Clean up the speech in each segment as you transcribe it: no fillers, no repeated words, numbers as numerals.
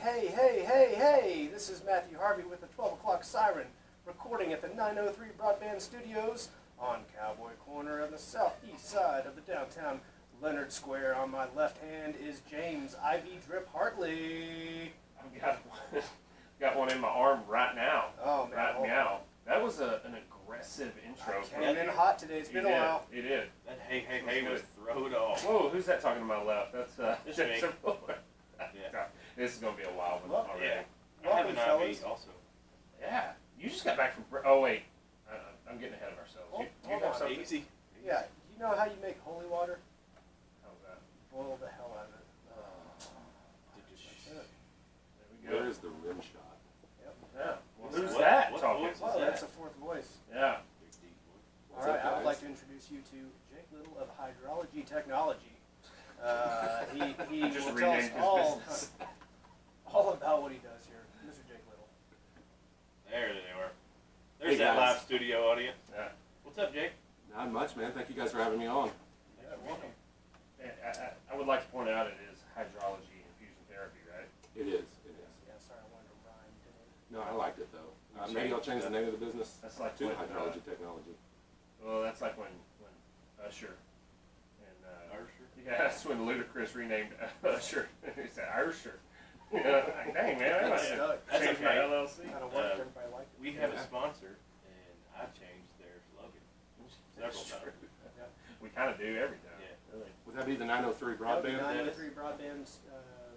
Hey, this is Matthew Harvey with the 12 O'clock Siren, recording at the 903 Broadband Studios on Cowboy Corner on the southeast side of the downtown Leonard Square. On my left hand is James Ivy Drip Hartley. I've got one in my arm right now. Oh, man. Right meow. That was an aggressive intro. I came in hot today. It's been a while. It did. That hey was throwed off. Whoa, who's that talking to my left? That's me. Yeah. This is going to be a wild one already. Yeah. Welcome, I have an IV fellas. also. Yeah. You just got back from... Oh, wait. I'm getting ahead of ourselves. Oh, you hold have on. something? Easy. Yeah, you know how you make holy water? How's that? Boil the hell out of it. That's it. There we go. Where is the rim shot? Yep. Yeah. Well, What- who's what that voice talking? is Well, that? that's a fourth voice. Yeah. Big deep one. All What's right, up, I would guys? like to introduce you to Jake Little of Hydrology Technology. He Just will tell us renamed his business. all about what he does here. Mr. Jake Little. There they are. There's Hey, that guys. live studio audience. Yeah. What's up, Jake? Not much, man. Thank you guys for having me on. Yeah, welcome. And I would like to point out it is hydrology and fusion therapy, right? It is. It is. Yeah, sorry, I wanted to rhyme today. No, I liked it though. Maybe I'll change the name of the business That's like to when, Hydrology Technology. Well, that's like when Usher and Usher? yeah, that's when Ludacris renamed Usher. He said Usher. Yeah, like, dang man, I might That's have stuck. That's changed my okay. LLC. Kind of worked. Everybody liked it. We have a Yeah. sponsor, and I changed their slogan several times. We kind of do every time. Yeah. Really. Would that be the 903 That would be broadband? 903 Broadband,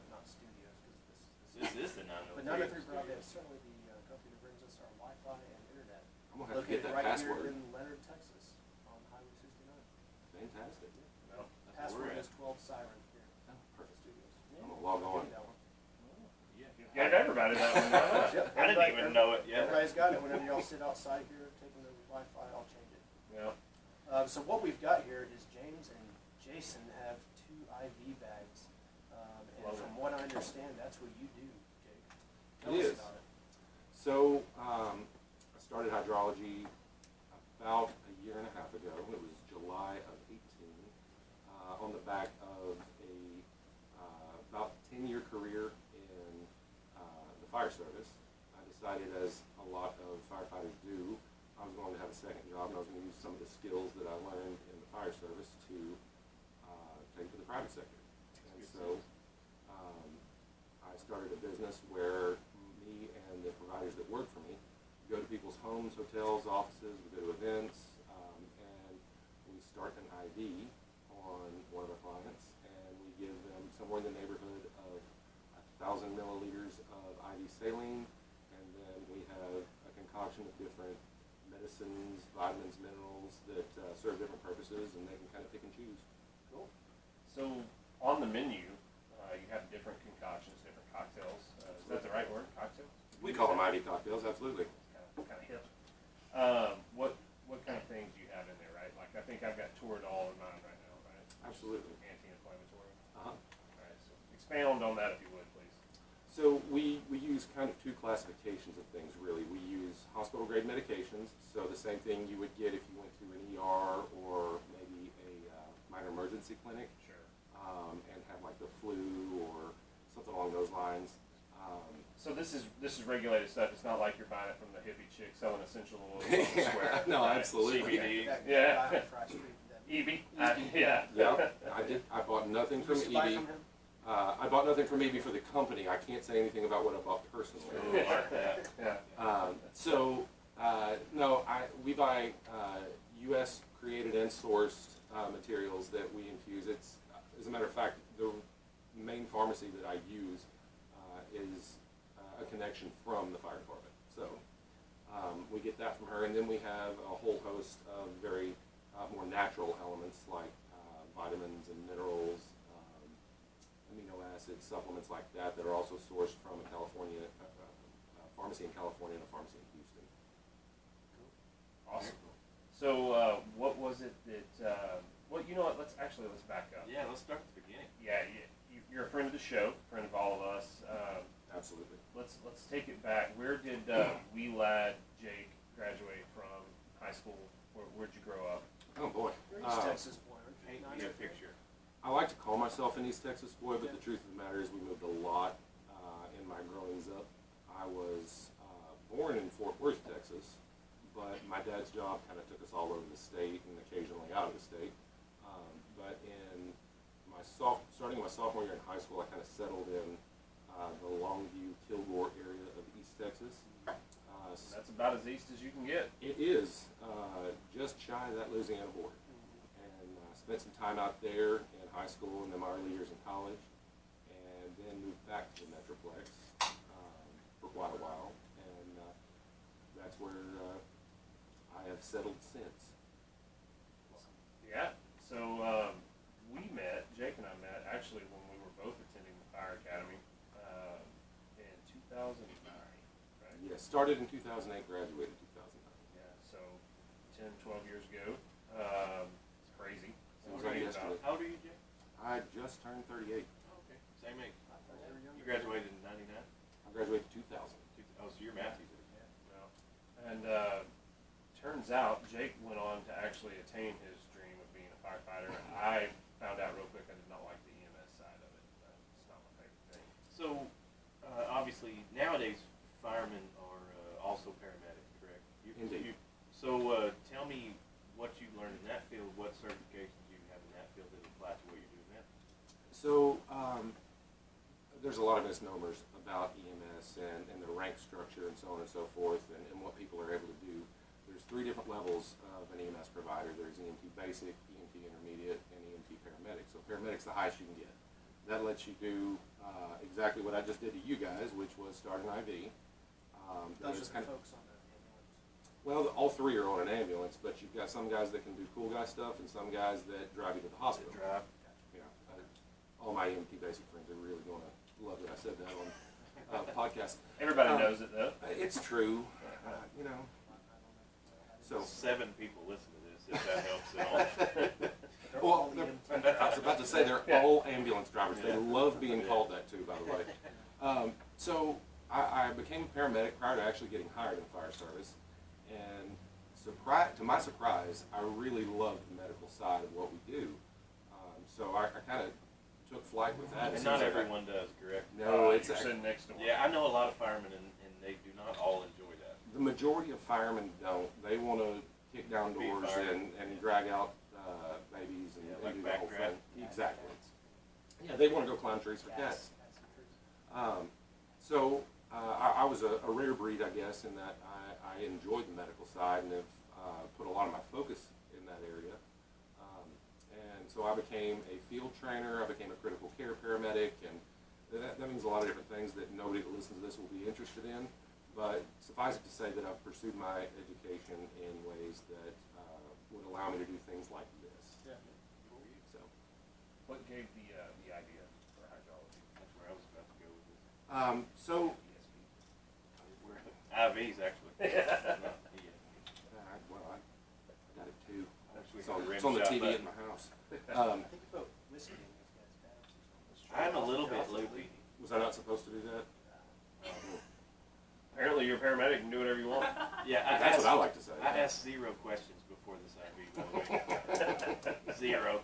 not studios, because This is the but 903 Broadband is certainly the company that brings us our Wi-Fi and internet. I'm gonna have to get Located that right password. here in Leonard, Texas, on Highway 69. Fantastic. No. That's where Password we're is 12 Siren here. Oh, perfect. Studios. I'm gonna log on. Give me that one. Gave everybody that one. Why not? Yep, I didn't even know it yet. Everybody's got it. Whenever y'all sit outside here taking the Wi-Fi, I'll change it. Yeah. So what we've got here is James and Jason have 2 IV bags, and Love from it. what I understand, that's what you do, Jake. Tell It us is. about it. So I started hydrology about a year and a half ago. It was July of 18, on the back of a about 10-year career in the fire service. I decided, as a lot of firefighters do, I was going to have a second job, and I was going to use some of the skills that I learned in the fire service to take to the private sector. And so I started a business where me and the providers that work for me go to people's homes, hotels, offices, we go to events, and we start an IV on one of our clients, and we give them somewhere in the neighborhood of 1,000 milliliters of IV saline, and then we have a concoction of different medicines, vitamins, minerals that serve different purposes, and they can kind of pick and choose. Cool. So on the menu, you have different concoctions, different cocktails. Is that the right word? Cocktails? We call them IV cocktails, absolutely. Kind of hip. What kind of things do you have in there, right? Like I think I've got Toradol in mine right now, right? Absolutely. Anti-inflammatory. Uh-huh. All right. So expound on that if you would, please. So we use kind of 2 classifications of things, really. We use hospital-grade medications, so the same thing you would get if you went to an ER or maybe a minor emergency clinic, Sure. and had like the flu or something along those lines. So this is regulated stuff. It's not like you're buying it from the hippie chick selling essential oils on the square. No, right? absolutely. CBD. That Yeah. guy on Fry Street, that- EB. Yeah. Yeah, I bought nothing You from used to buy EB. from him? I bought nothing from EB for the company. I can't say anything about what I bought personally. Yeah. No, we buy U.S. created and sourced materials that we infuse. It's, as a matter of fact, the main pharmacy that I use is a connection from the fire department. So we get that from her, and then we have a whole host of very more natural elements like vitamins and minerals, amino acids, supplements like that that are also sourced from a California pharmacy in California and a pharmacy in Houston. Awesome. So what was it that? Well, you know what? Let's back up. Yeah, let's start at the beginning. Yeah, you're a friend of the show, friend of all of us. Absolutely. Let's take it back. Where did wee lad Jake graduate from high school? Where'd you grow up? Oh boy. You're East Texas boy, aren't you? Paint Nine me a or three? picture. I like to call myself an East Texas boy, but the truth of the matter is we moved a lot in my dad's job kind of took us all over the state and occasionally out of the state. But in starting my sophomore year in high school, I kind of settled in the Longview, Kilgore area of East Texas. That's about as east as you can get. It is just shy of that Louisiana border, and spent some time out there in high school and then my early years in college, and then moved back to the Metroplex for quite a while, and that's where I have settled since. Yeah. So we met, Jake and I met, actually when we were both attending the Fire Academy in 2009, right? Yeah, started in 2008, graduated in 2009. Yeah, so 10, 12 years ago. It's crazy. Seems What are like you yesterday. How old are you, Jay? I just turned 38. Oh, okay. Same age. You graduated in 99? I graduated in 2000. Oh, so you're Matthews. Well, and turns out Jake went on to actually attain his dream of being a firefighter. I found out real quick I did not like the EMS side of it. It's not my favorite thing. So, obviously, nowadays, firemen are also paramedics, correct? Indeed. So, tell me what you learned in that field, what certifications you have in that field that apply to what you're doing now. So, there's a lot of misnomers about EMS and the rank structure and so on and so forth and what people are able to do. There's 3 different levels of an EMS provider. There's EMT basic, EMT intermediate, and EMT paramedic. So paramedic's the highest you can get. That lets you do exactly what I just did to you guys, which was start an IV. Those are the folks on the ambulance. Well, all 3 are on an ambulance, but you've got some guys that can do cool guy stuff and some guys that drive you to the hospital. Drive. Yeah, all my EMT basic friends are really going to love that I said that on the podcast. Everybody knows it though. It's true, you know. So 7 people listen to this, if that helps at all. well, I was about to say they're all ambulance drivers. They love being called that too, by the way. So I became a paramedic prior to actually getting hired in the fire service, and to my surprise, I really loved the medical side of what we do. So I kind of took flight with that. And not everyone does, correct? No, it's You're sitting next to one. Yeah, I know a lot of firemen, and they do not all enjoy that. the majority of firemen don't. They want to kick down Be a doors fireman. and drag out babies and, Yeah, like do the whole backdraft. thing. Exactly. Yeah, they want to go climb trees for cats. So I was a rare breed, I guess, in that I enjoyed the medical side and have put a lot of my focus in that area. And so I became a field trainer, I became a critical care paramedic, and that means a lot of different things that nobody that listens to this will be interested in. But suffice it to say that I've pursued my education in ways that would allow me to do things like this. Yeah. So, What gave the idea for hydrology? That's where I was about to go with this. so IVs, actually. Not ESP. well, I got it too. I wish we It's had on, a rim it's on the shot TV button. at my house. I think you put whiskey in these guys' bags. I'm a little bit loopy. Was I not supposed to do that? Apparently you're a paramedic and do whatever you want. Yeah, That's what I like to say. I asked 0 questions before this IV, by the way. 0.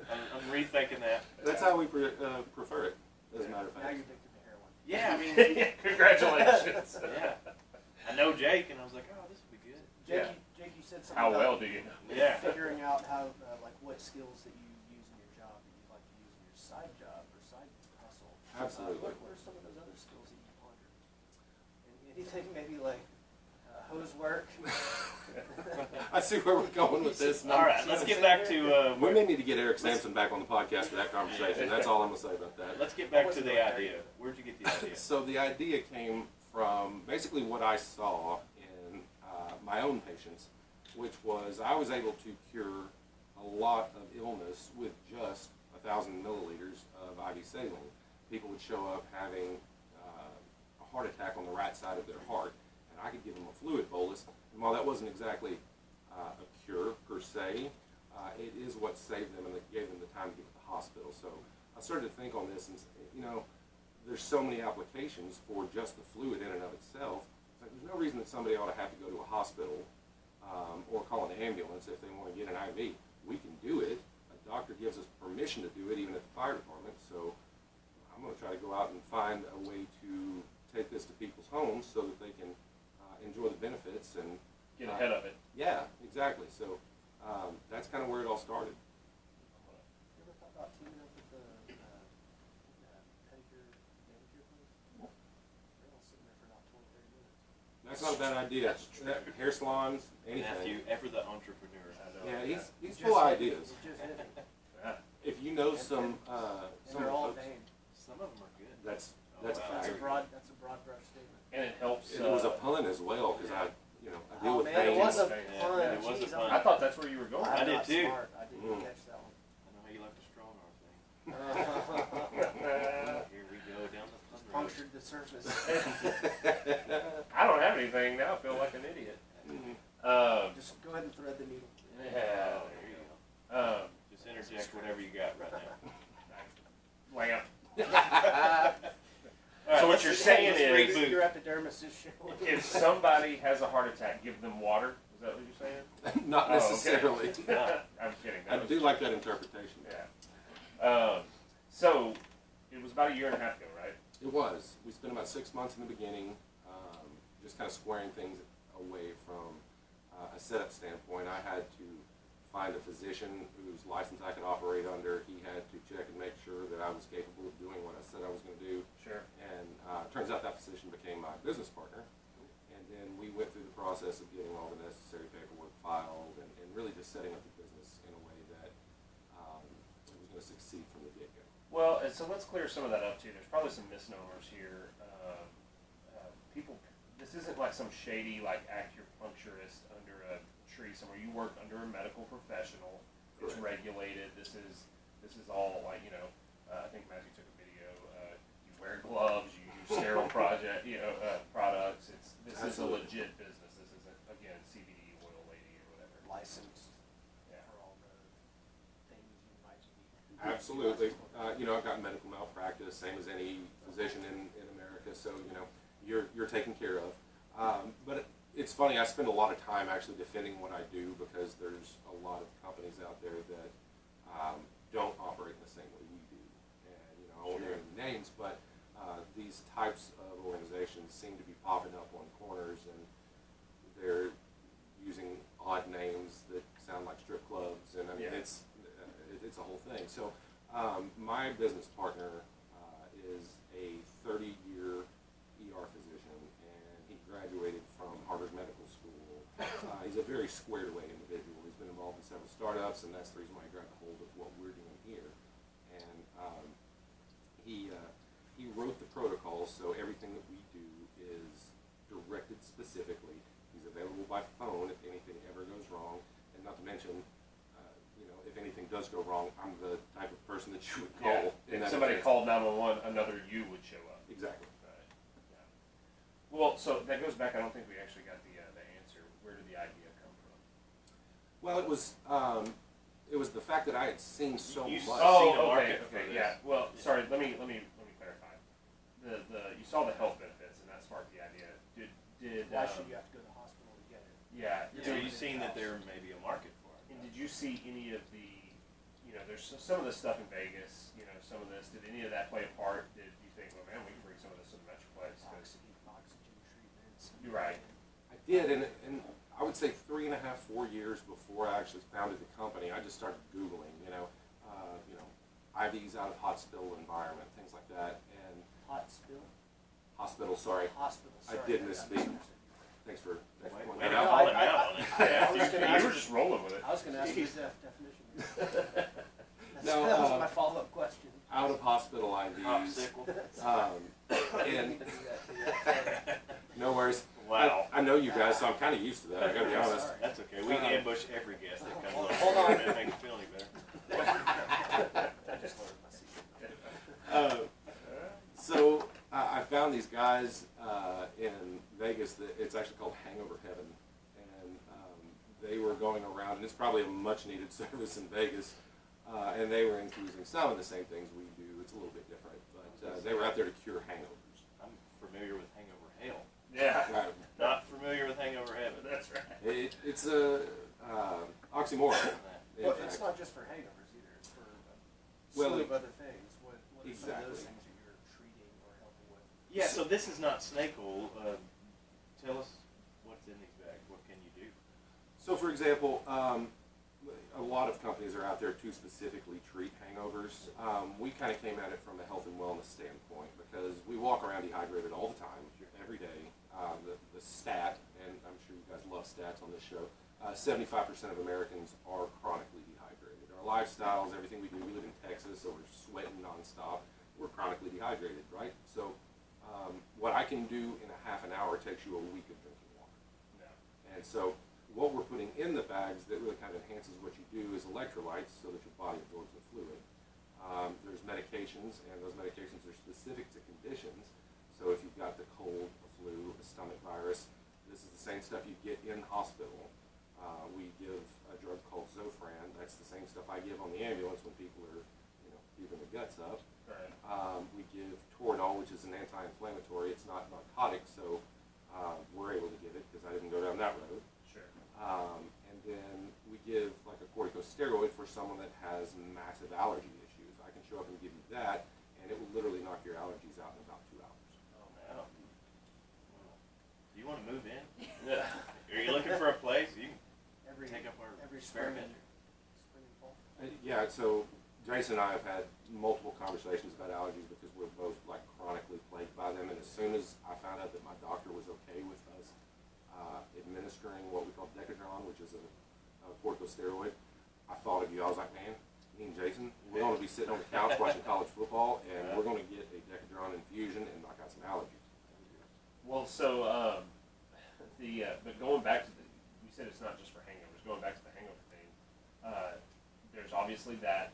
I'm rethinking that. That's how we prefer it, as a matter of Now fact. you're addicted to heroin. Yeah, I mean, Congratulations. yeah. I know Jake, and I was like, oh, this would be good. Jake, you said something How well about do you know? Yeah. figuring out how, like, what skills that you use in your job that you'd like to use in your side job or side hustle. Absolutely. What are some of those other skills that you pondered? Anything maybe like hose work? I see where we're going with this. All right, let's get back to We may need to get Eric Sampson back on the podcast for that conversation. That's all I'm going to say about that. let's get back to the idea. Where'd you get the idea? So the idea came from basically what I saw in my own patients, which was I was able to cure a lot of illness with just 1,000 milliliters of IV saline. People would show up having a heart attack on the right side of their heart, and I could give them a fluid bolus. And while that wasn't exactly a cure per se, it is what saved them and it gave them the time to get to the hospital. So I started to think on this, and you know, there's so many applications for just the fluid in and of itself. Like, there's no reason that somebody ought to have to go to a hospital or call an ambulance if they want to get an IV. We can do it. A doctor gives us permission to do it, even at the fire department. So I'm going to try to go out and find a way to take this to people's homes so that they can enjoy the benefits and get ahead of it. Yeah, exactly. So that's kind of where it all started. You ever thought about teaming up with the pedicure, manicure place? They're all sitting there for about 20, 30 minutes. That's not a bad idea. Hair salons, anything. Matthew, ever the entrepreneur. I know. Yeah, he's Just full of hit me. ideas. It just hit me. Yeah. If you know some And some they're all folks, vain. Some of them are good. that's Oh, a wow. fact. That's a broad brush statement. And it helps. It was a pun as well because I deal Oh with man, it pain. was a Yeah, pun. it was a Jeez, pun. I thought that's where you were going. I I'm did not too. Smart. I didn't catch that one. I know how you like to straw in our thing. Uh, Here we go down the fun road. punctured the surface. I don't have anything now. I feel like an idiot. Just go ahead and thread the needle. Yeah. Oh, there you go. Just interject whatever you got right now. Lamp. All So what let's you're just saying let's is- reboot. Your epidermis is showing. If somebody has a heart attack, give them water. Is that what you're saying? Not Oh, okay. necessarily. I'm kidding. I do like that interpretation. Yeah. So it was about a year and a half ago, right? It was. We spent about 6 months in the beginning, just kind of squaring things away from a setup standpoint. I had to find a physician whose license I could operate under. He had to check and make sure that I was capable of doing what I said I was going to do. Sure. And turns out that physician became my business partner. And then we went through the process of getting all the necessary paperwork filed and really just setting up the business in a way that it was going to succeed from the get-go. Well, and so let's clear some of that up too. There's probably some misnomers here. People, this isn't like some shady like acupuncturist under a tree somewhere. You work under a medical professional. It's Correct. regulated. This is all like I think Matthew took a video. You wear gloves. You use sterile products. This is a Absolutely. legit business. This isn't again CBD oil lady or whatever. Licensed Yeah. for all the things you might need. Absolutely. I've got medical malpractice, same as any physician in America, so, you're taken care of. But it's funny, I spend a lot of time actually defending what I do because there's a lot of companies out there that don't operate in the same way we do. And, I won't name any names, but these types of organizations seem to be popping up on corners and they're using odd names that sound like strip clubs, and I mean, Yeah. it's a whole thing. So my business partner is a 30-year ER physician, and he graduated from Harvard Medical School. He's a very squared away individual. He's been involved in several startups, and that's the reason why he grabbed a hold of what we're doing here. And he wrote the protocols, so everything that we do is directed specifically. He's available by phone if anything ever goes wrong, and not to mention, if anything does go wrong, I'm the type of person that you would call. in If that somebody event. called 911, another you would show up. Exactly. Right. Yeah. Well, so that goes back. I don't think we actually got the answer. Where did the idea come from? Well, it was the fact that I had seen so You much. saw- seen a okay, market for okay, this. yeah. Well, sorry. Let me clarify. You saw the health benefits, and that sparked the idea. Did Why should you have to go to the hospital to get it? Yeah. So you've seen that there may be a market for it. And did you see any of the, there's some of the stuff in Vegas, some of this, did any of that play a part? Did you think, well, man, we can bring some of this to the Metroplex? 'Cause- Oxygen treatments. You're right. I did, and I would say 3.5, 4 years before I actually founded the company, I just started Googling, IVs out of hot spill environment, things like that, and Hot spill? hospital. Sorry, Hospital, sorry. I did misspeak. Thanks for Way pointing to that out. call him out on it. I was gonna You ask- were just rolling with it. I was going to ask you the definition. No, That was my follow-up question. Out of hospital IVs. Popsicle. And no worries. Wow. I know you guys, so I'm kind of used to that. I gotta be honest. Sorry. That's okay. We ambush every guest that comes on. Hold on. It makes you feel any better. I just learned my secret. So I found these guys in Vegas. That it's actually called Hangover Heaven, and they were going around, and it's probably a much-needed service in Vegas. And they were infusing some of the same things we do. It's a little bit different, but they were out there to cure hangovers. I'm familiar with Hangover Hell. Yeah. Not familiar with Hangover Heaven. That's right. It's a oxymoron. in Well, fact. it's not just for hangovers either. It's for a Well, slew of other things. What are some of exactly. those things that you're treating or helping with? Yeah, so this is not snake oil. Tell us what's in these bags. What can you do? So, for example, a lot of companies are out there to specifically treat hangovers. We kind of came at it from a health and wellness standpoint because we walk around dehydrated all the time, every day. The stat, and I'm sure you guys love stats on this show, 75% of Americans are chronically dehydrated. Our lifestyles, everything we do, we live in Texas, so we're sweating nonstop. We're chronically dehydrated, right? So what I can do in a half an hour takes you a week of drinking water. Yeah. And so what we're putting in the bags that really kind of enhances what you do is electrolytes so that your body absorbs the fluid. There's medications, and those medications are specific to conditions. So if you've got the cold, a flu, a stomach virus, this is the same stuff you get in hospital. We give a drug called Zofran. That's the same stuff I give on the ambulance when people are, puking their guts up. Right. We give Toradol, which is an anti-inflammatory. It's not narcotic, so we're able to give it because I didn't go down that road. Sure. And then we give like a corticosteroid for someone that has massive allergy issues. I can show up and give you that, and it will literally knock your allergies out in about 2 hours. Oh, man. Do you want to move in? Yeah. Are you looking for a place? You Every can take up our spring experiment. and fall. Yeah, so Jason and I have had multiple conversations about allergies because we're both like chronically plagued by them. And as soon as I found out that my doctor was okay with us administering what we call Decadron, which is a corticosteroid, I thought of you. I was like, man, me and Jason, we're going to be sitting on the couch watching college football, and we're going to get a Decadron infusion and knock out some allergies. Well, so but going back to you said it's not just for hangovers. Going back to the hangover thing, there's obviously that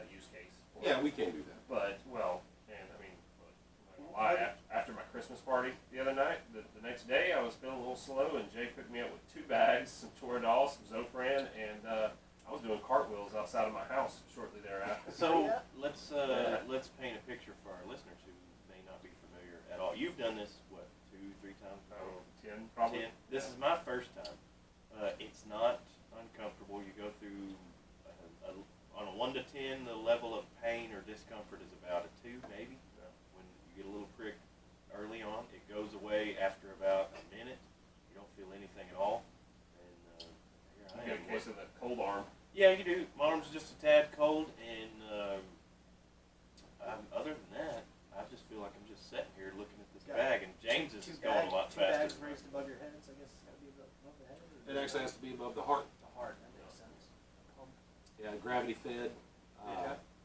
use case. Yeah, we can do that. But and I mean, look, I'm not gonna lie, after my Christmas party the other night, the next day I was feeling a little slow, and Jake picked me up with 2 bags, some Toradol, some Zofran, and I was doing cartwheels outside of my house shortly thereafter. So let's paint a picture for our listeners who may not be familiar at all. You've done this, what, 2-3 times? Oh, 10 probably. 10. This is my first time. It's not uncomfortable. You go through on a 1 to 10, the level of pain or discomfort is about a 2, maybe. When you get a little prick early on, it goes away after about a minute. You don't feel anything at all. And here I You get am. a case of the cold arm. Yeah, you do. My arm's just a tad cold, and other than that, I just feel like I'm just sitting here looking at this bag, and James's is going a lot 2 faster. bags raised above your head, so I guess it's got to be above the head. It actually has to be above the heart. The heart, that makes sense. Yeah, gravity fed.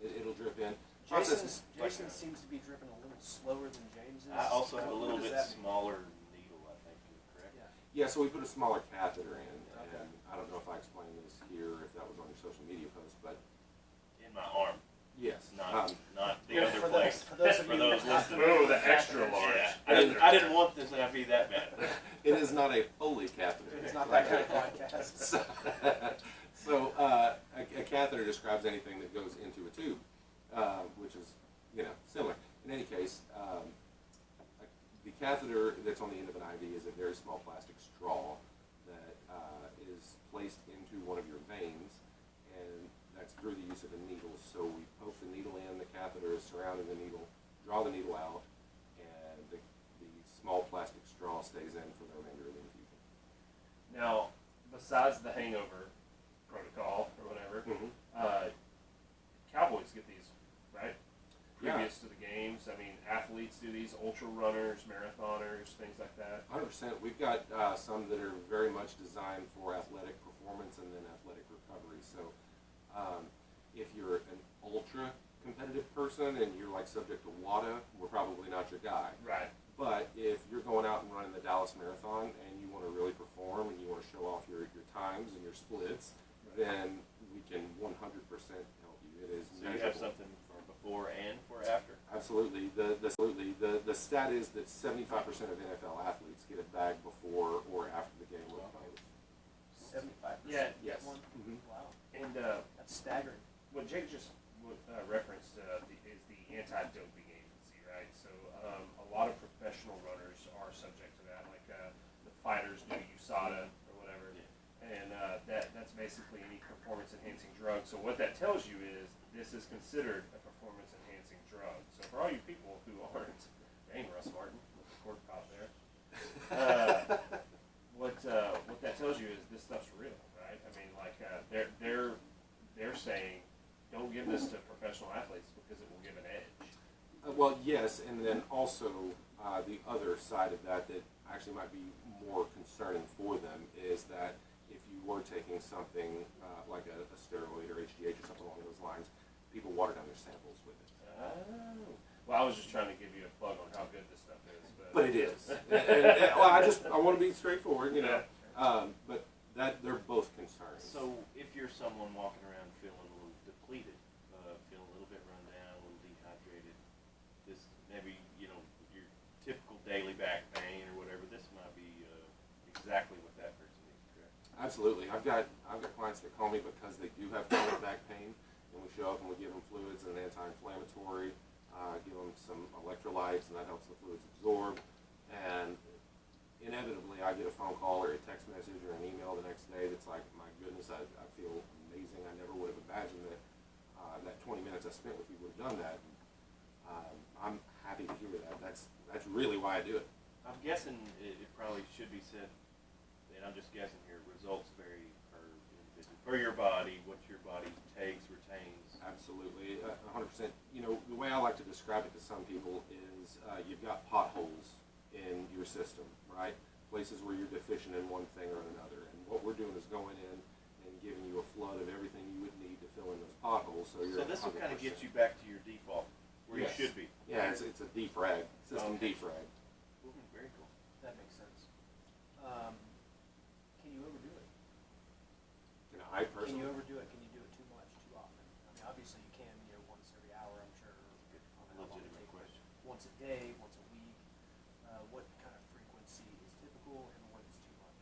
It'll drip in. Jason seems to be dripping a little slower than James's. I also have a little What bit does that mean? smaller needle, I think, correct? Yeah. Yeah, so we put a smaller catheter in, Okay. and I don't know if I explained this here, if that was on your social media post, but In my arm, yes. not the Yeah, other for place. For those of For you those not listening. familiar Oh, the with extra catheters, large. Yeah, I didn't want this to be that bad. It is not a Foley catheter. It's not that kind of podcast. So a catheter describes anything that goes into a tube, which is, similar. In any case, the catheter that's on the end of an IV is a very small plastic straw that is placed into one of your veins, and that's through the use of a needle. So we poke the needle in, the catheter is surrounding the needle, draw the needle out, and the small plastic straw stays in for the remainder of the infusion. Now, besides the hangover protocol or whatever, Cowboys get these, right? Previous to the games. I mean, athletes do these, ultra runners, marathoners, things like that. 100%. We've got some that are very much designed for athletic performance and then athletic recovery. So if you're an ultra competitive person and you're like subject to WADA, we're probably not your guy. Right. But if you're going out and running the Dallas Marathon and you want to really perform and you want to show off your times and your splits, then we can 100% help you. It is So you have something for before and for after? Absolutely. The stat is that 75% of NFL athletes get a bag before or after the game. 75%. Yeah. Yes. Wow. And That's staggering. what Jake just referenced is the anti-doping agency, right? So a lot of professional runners are subject to that, like the fighters do USADA or whatever, and that's basically any performance-enhancing drug. So what that tells you is this is considered a performance-enhancing drug. So for all you people who aren't, dang Russ Martin with the cork pop there, what that tells you is this stuff's real. also the other side of that actually might be more concerning for them is that if you were taking something like a steroid or HGH or something along those lines, people water down their samples with it. Oh. Well, I was just trying to give you a plug on how good this stuff is. But it is. and, well, I want to be straightforward, you know. But they're both concerns. So if you're someone walking around feeling a little depleted, feeling a little bit run down, a little dehydrated, this maybe, you know, your typical daily back pain or whatever, this might be exactly what that person needs, correct? Absolutely. I've got clients that call me because they do have chronic back pain, and we show up and we give them fluids and an anti-inflammatory, give them some electrolytes, and that helps the fluids absorb. And inevitably, I get a phone call or a text message or an email the next day that's like, my goodness, I feel amazing. I never would have imagined that that 20 minutes I spent with you would have done that. I'm happy to hear that. That's really why I do it. I'm guessing it probably should be said, and I'm just guessing here, results vary per individual, per your body, what your body takes, retains. Absolutely, 100%. You know, the way I like to describe it to some people is you've got potholes in your system, right? Places where you're deficient in one thing or another. And what we're doing is going in and giving you a flood of everything you would need to fill in those potholes. So this will kind of get you back to your default, where you should be. Yeah, it's a defrag, system defrag. Very cool. That makes sense. Can you overdo it? You know, I Can personally, you overdo it? Can you do it too much, too often? I mean, obviously you can, you know, once every hour, I'm sure. I don't know how long it Legitimate takes, question. Once a day, once a week. What kind of frequency is typical and what is too much?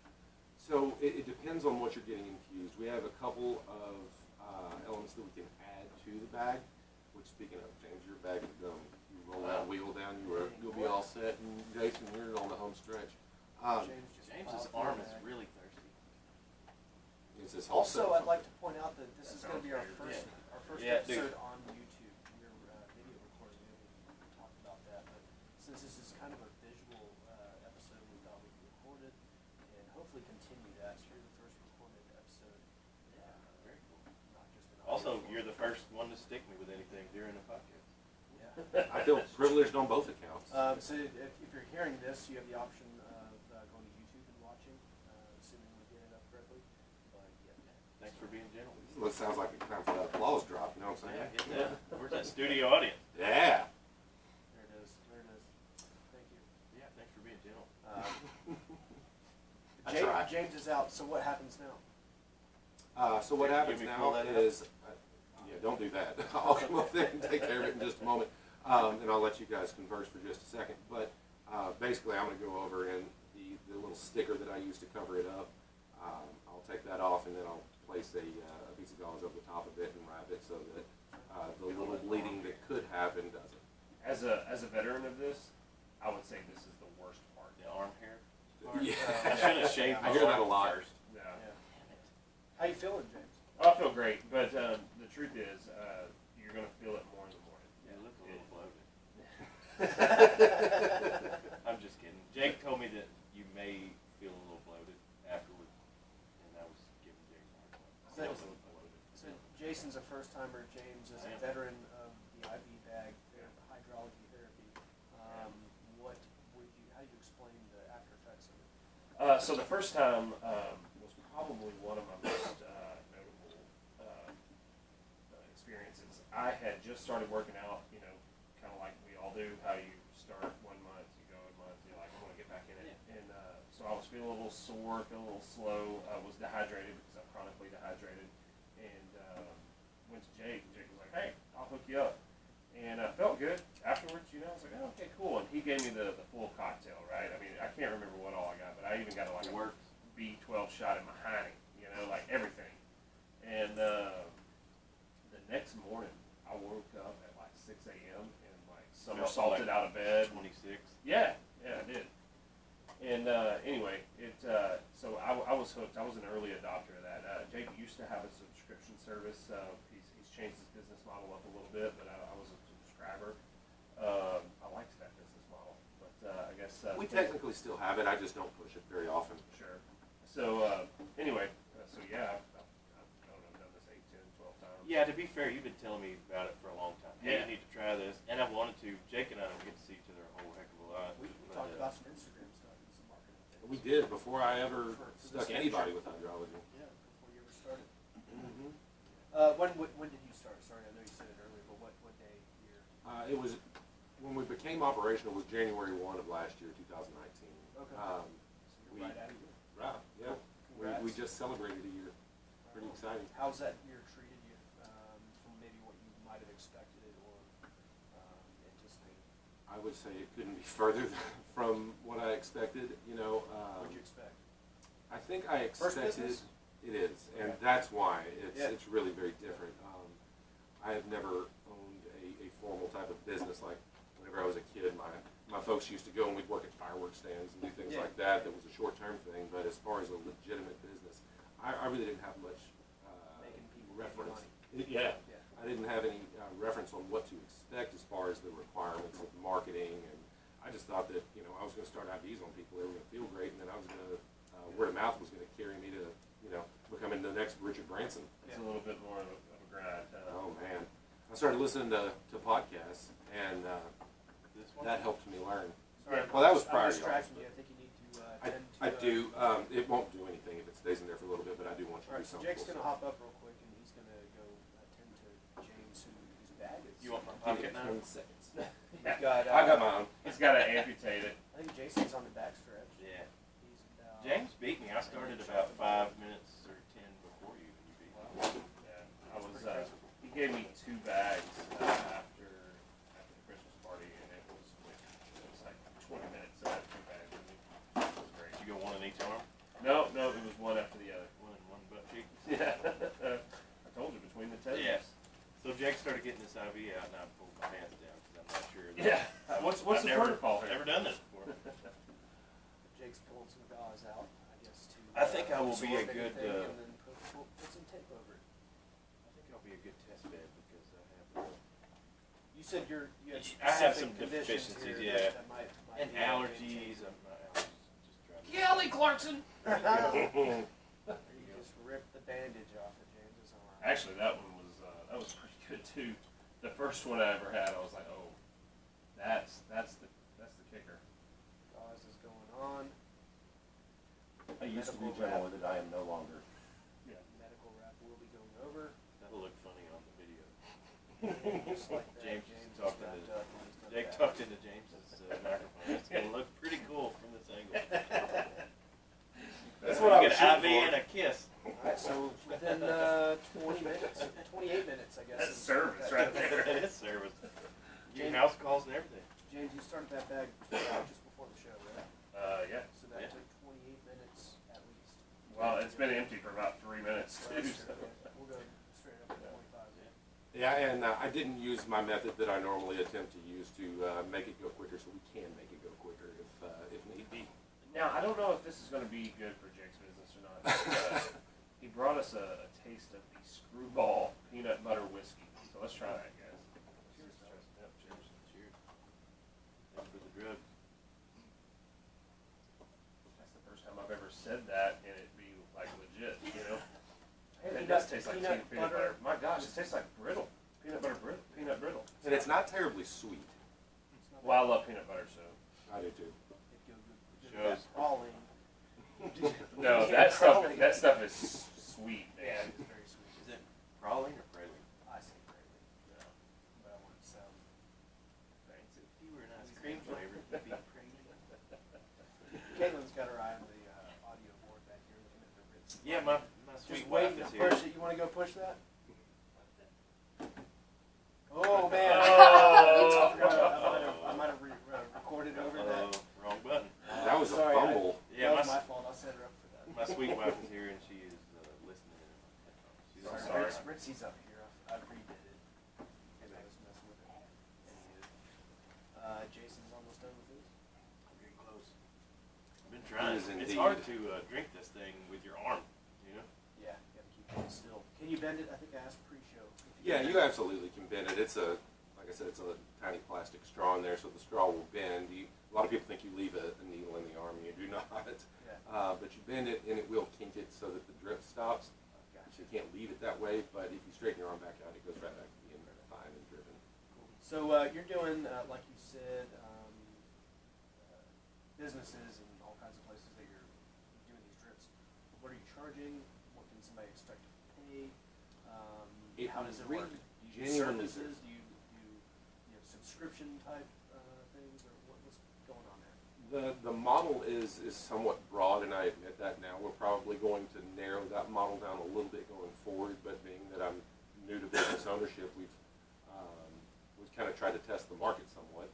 so it depends on what you're getting infused. We have a couple of elements that we can add to the bag. Which, speaking of, James, your bag is done. You roll that wheel down, you'll be all set. And Jason, you're on the home stretch. James's arm is really thirsty. It's this whole Also, set. I'd like to point out that this That is going to be our sounds first Yeah, episode on YouTube. We're video recording it. We talked about that, but since this is kind of a visual episode, we thought we could record it and hopefully continue that. So you're the first recorded episode. Yeah, very cool. Not just an Also, audio you're the format. first one to stick me with anything during the podcast. Yeah. I feel privileged on both accounts. So if you're hearing this, you have the option of going to YouTube and watching, assuming we get it up correctly. But yeah. Thanks for being gentle. It sounds like it's time for that applause drop, you know what I'm Yeah, saying? get that. Where's that studio audience? Yeah. There it is. There it is. Thank you. Yeah, thanks for being gentle. I try. James is out. So what happens now? So what Can happens you now pull that up? is, yeah, don't do that. I'll come up there and take care of it in just a moment, and I'll let you guys converse for just a second. But basically, I'm going to go over and the little sticker that I use to cover it up. I'll take that off, and then I'll place a piece of gauze over the top of it and wrap it so that the little bleeding that could happen doesn't. As a veteran of this, I would say this is the worst part. The arm hair. Yeah. I should have shaved I my hear that arm a lot. first. No. Yeah. How you feeling, James? Oh, I feel great, but the truth is, you're going to feel it more in the morning. You look a little bloated. I'm just kidding. Jake told me that you may feel a little bloated afterward, and I was giving Jake a hard time. I So- was a little bloated. So Jason's a first timer. James is a I am. veteran of the IV bag hydrology therapy. How do you explain the after effects of it? So the first time was probably one of my most notable experiences. I had just started working out, you know, kind of like we all do. How you start 1 month, you go a month, you're like, I want to get back in it. And so I was feeling a little sore, feeling a little slow. I was dehydrated because I'm chronically dehydrated. And went to Jake. And Jake was like, hey, I'll hook you up. And I felt good afterwards, you know. I was like, oh, okay, cool. And he gave me the full cocktail, right? I mean, I can't remember what all I got, but I even got like It a worked. B12 shot in my hiney, you know, like everything. And the next morning, I woke up at like 6 a.m. and like somersaulted out of bed. 26. Yeah, I did. And anyway, so I was hooked. I was an early adopter of that. Jake used to have a subscription service. He's changed his business model up a little bit, but I was a subscriber. I liked that business model, but I guess We technically still have it. I just don't push it very often. sure. So anyway, so yeah, I don't know, I've done this 8, 10, 12 times. Yeah, to be fair, you've been telling me about it for a long time. Hey, Yeah. you need to try this. And I wanted to. Jake and I don't get to see each other a whole whole heck of a lot. We But, talked about some Instagram stuff and some marketing things. We did before I ever For stuck this anybody venture. with hydrology. Yeah, before you ever started. Mm-hmm. When did you start? Sorry, I know you said it earlier, but what day, year? It was when we became operational was January 1 of last year, 2019. Okay. Um, So we- you're right out of here. right, yeah. Congrats. We just celebrated a year. Pretty exciting. How's that year treated you from maybe what you might have expected or anticipated? I would say it couldn't be further from what I expected. You know, What'd you expect? I think I First expected business? it is, and Okay. that's why Yeah. it's really very different. I have never owned a formal type of business. Like whenever I was a kid, my folks used to go and we'd work at fireworks stands and do things Yeah. like that. That was a short-term thing. But as far as a legitimate business, I really didn't have much Making people give you reference. money. Yeah. Yeah. I didn't have any reference on what to expect as far as the requirements of marketing, and I just thought that I was going to start IVs on people. They were going to feel great, and then I was going to word of mouth was going to carry me to becoming the next Richard Branson. It's a little bit more of a grind. Oh man, I started listening to podcasts, and This one? that helped me learn. Sorry, Well, that was I'm prior, distracting y'all. you. I think you need to I tend to. I do. It won't do anything if it stays in there for a little bit, but I do want you All to right, do so something. Jake's cool. gonna hop up real quick and he's gonna go tend to James, whose bag is. You want my Give pocket me now? 10 seconds. We've got. I got my own. He's got to amputate it. I think Jason's on the back stretch. Yeah. He's James beat me. I started about 5 minutes or 10 before you, and you beat me. Yeah, I was. He gave me 2 bags after the Christmas party, and it was quick. It was like 20 minutes. So I had 2 bags with me. It was great. Did you go one in each arm? No, it was one after the other. One in one butt cheek? Yeah. I told you between the toes. Yeah. So Jake started getting this IV out, and I pulled my pants down because I'm not sure. Yeah. What's I've the never, protocol I've here? never done this before. Jake's pulling some gauze out, I guess, to. I think I will be a absorb good, anything and then put some tape over it. I think I'll be a good test bed because I have You said you had I have specific some conditions deficiencies, here yeah. that might and be a game allergies. changer. My allergies just drive me. Kelly Clarkson. There you just ripped the bandage off of James's arm. Actually, that one was pretty good too. The first one I ever had, I was like, oh, that's the kicker. Gauze is going on. I used to be Medical gentle wrap. with it, I am no longer. Yeah. Medical wrap will be going over. That'll look funny on the video. Just like that. James is talked wrapped into- up and he's done Jake that. tucked into James's microphone. It's gonna look pretty cool from this angle. That's what I You was get an shooting IV for. and a kiss. Alright, so within 20 minutes, 28 minutes, I guess. That's is- service that- right there. It is service. Your James- house calls and everything. James, you started that bag just before the show, right? Yeah. So that Yeah. took 28 minutes at least. Well, it's been empty for about 3 minutes Well, too. that's So. true, yeah. We'll go straight up to 25. Yeah, and I didn't use my method that I normally attempt to use to make it go quicker, so we can make it go quicker if need be. Now I don't know if this is going to be good for Jake's business or not. But, he brought us a taste of the Screwball peanut butter whiskey. So let's try that, guys. Cheers, fellas. Yep, cheers. Cheers. Thanks for the drug. That's the first time I've ever said that and it be like legit, you know. Hey, It does taste like peanut butter. My gosh, it tastes like brittle. Peanut brittle. And it's not terribly sweet. It's not Well, I love peanut butter, so. I do too. It'd go good with Shows. that crawling. No, Yeah, that crawling. stuff is sweet, Yeah, man. it's very sweet. Is it praline or praline? I say greatly, but I want it to sound Fancy. If you were an ice cream flavor, it'd be praline. Caitlin's got her eye on the audio board back here looking at the Ritz. Yeah, my sweet Just wife waiting to is here. push it. You want to go push that? Oh man! Oh. I might have recorded over that. Wrong button. That was a Sorry, fumble. Yeah, that was my my fault. I'll set her up for that. my sweet wife is here and she is listening in her headphones. She's Sorry. sorry. Ritzy's up here. I redid it. And I was messing with it. Jason's almost done with his. I'm getting close. I've been trying. It is It's hard indeed. to drink this thing with your arm, you know? Yeah, you gotta keep it still. Can you bend it? I think I asked pre-show. if Yeah, can you bend it. absolutely can bend it. It's like I said, it's a tiny plastic straw in there, so the straw will bend. A lot of people think you leave a needle in the arm, and you do not. Yeah. But you bend it, and it will kink it so that the drip stops. Gotcha. So you can't leave it that way, but if you straighten your arm back out, it goes right back to being fine and driven. So you're doing, like you said, businesses and all kinds of places that you're doing these drips. What are you charging? What can somebody expect to pay? How does it work? Do you do genuinely services? Do you subscription type things, or what's going on there? The model is somewhat broad, and I admit that now. We're probably going to narrow that model down a little bit going forward, but being that I'm new to business ownership, we've kind of tried to test the market somewhat.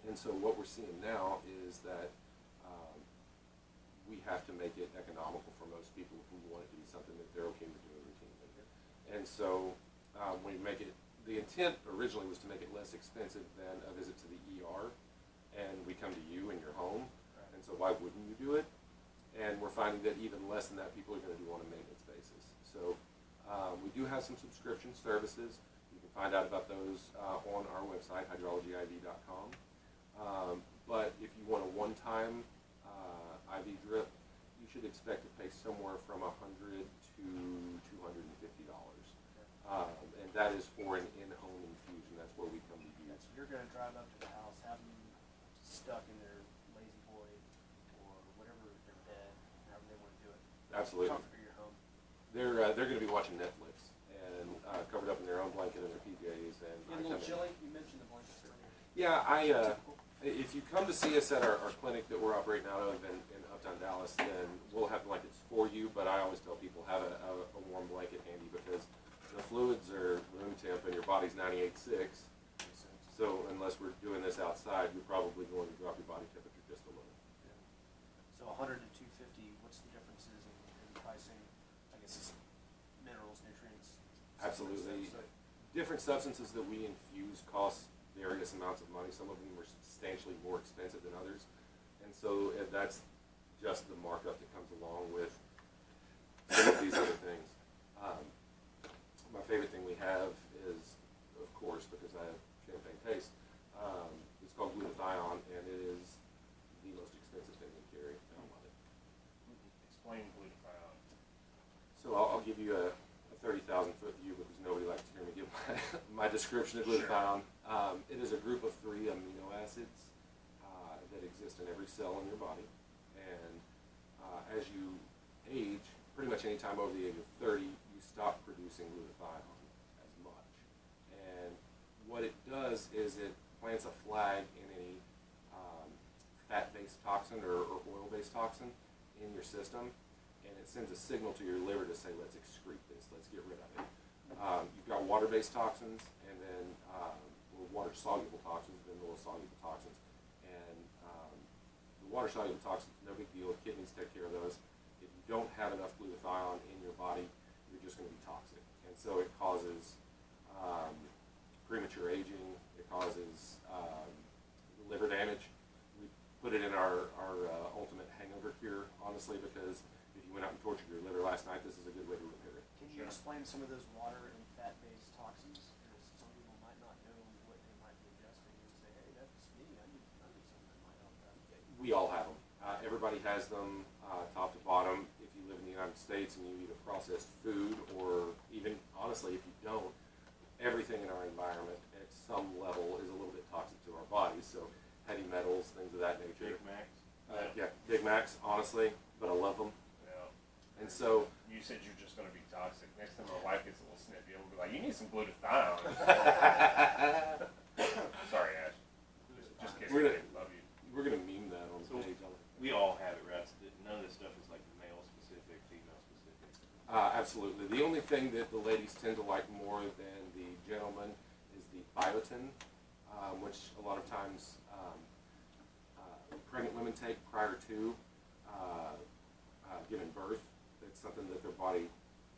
And so what we're seeing now is that we have to make it economical for most people who want it to be something that they're okay with doing routinely. And so we make it, the intent originally was to make it less expensive than a visit to the ER, and we come to you in your home, and so why wouldn't you do it? And we're finding that even less than that people are going to do on a maintenance basis. So we do have some subscription services. You can find out about those on our website, hydrologyiv.com. But if you want a one-time IV drip, you should expect to pay somewhere from $100 to $250. And that is for an in-home infusion. That's where we come to you. So you're going to drive up to the house, have them stuck in their lazy boy or whatever, their bed, however they want to do it. Absolutely. Comfort of your home. They're going to be watching Netflix and covered up in their own blanket and their PJs. And A little chilly. You mentioned the blankets earlier. Yeah, if you come to see us at our clinic that we're operating out of in Uptown Dallas, then we'll have blankets for you. But I always tell people have a warm blanket handy, because the fluids are room temp and your body's 98.6. So unless we're doing this outside, you're probably going to drop your body temperature just a little. Yeah. So 100 to 250. What's the differences in pricing? I guess it's minerals, nutrients. Absolutely. So Different substances that we infuse cost various amounts of money. Some of them are substantially more expensive than others, and so that's just the markup that comes along with some of these other things. My favorite thing we have is, of course, because I have champagne taste, it's called glutathione, and it is the most expensive thing we carry. I love it. Explain glutathione. So I'll give you a 30,000-foot view, because nobody likes to hear me give my description of glutathione. It is a group of 3 amino acids that exist in every cell in your body, and as you age, pretty much any time over the age of 30, you stop producing glutathione as much. And what it does is it plants a flag in any fat-based toxin or oil-based toxin in your system, and it sends a signal to your liver to say, let's excrete this, let's get rid of it. You've got water-based toxins, and then water-soluble toxins, then oil-soluble toxins. And the water-soluble toxins, no big deal. Kidneys take care of those. If you don't have enough glutathione in your body, you're just going to be toxic. And so it causes premature aging. It causes liver damage. We put it in our ultimate hangover cure, honestly, because if you went out and tortured your liver last night, this is a good way to repair it. can you explain some of those water and fat-based toxins? Because some people might not know what they might be ingesting and say, hey, that's me. I need something that might help that. We all have them. Everybody has them, top to bottom. If you live in the United States and you eat a processed food, or even, honestly, if you don't, everything in our environment at some level is a little bit toxic to our bodies. So heavy metals, things of that nature. Big Macs. Yeah, Big Macs, honestly, but I love them. Yeah. And so, You said you're just going to be toxic. Next time my wife gets a little snippy, I'm going to be like, you need some glutathione. Sorry, Ash. Just kidding. We're gonna- Love you. we're going to meme that on the So- page. We all have it, right? So none of this stuff is like male specific, female specific. Absolutely. The only thing that the ladies tend to like more than the gentlemen is the biotin, which a lot of times pregnant women take prior to giving birth. It's something that their body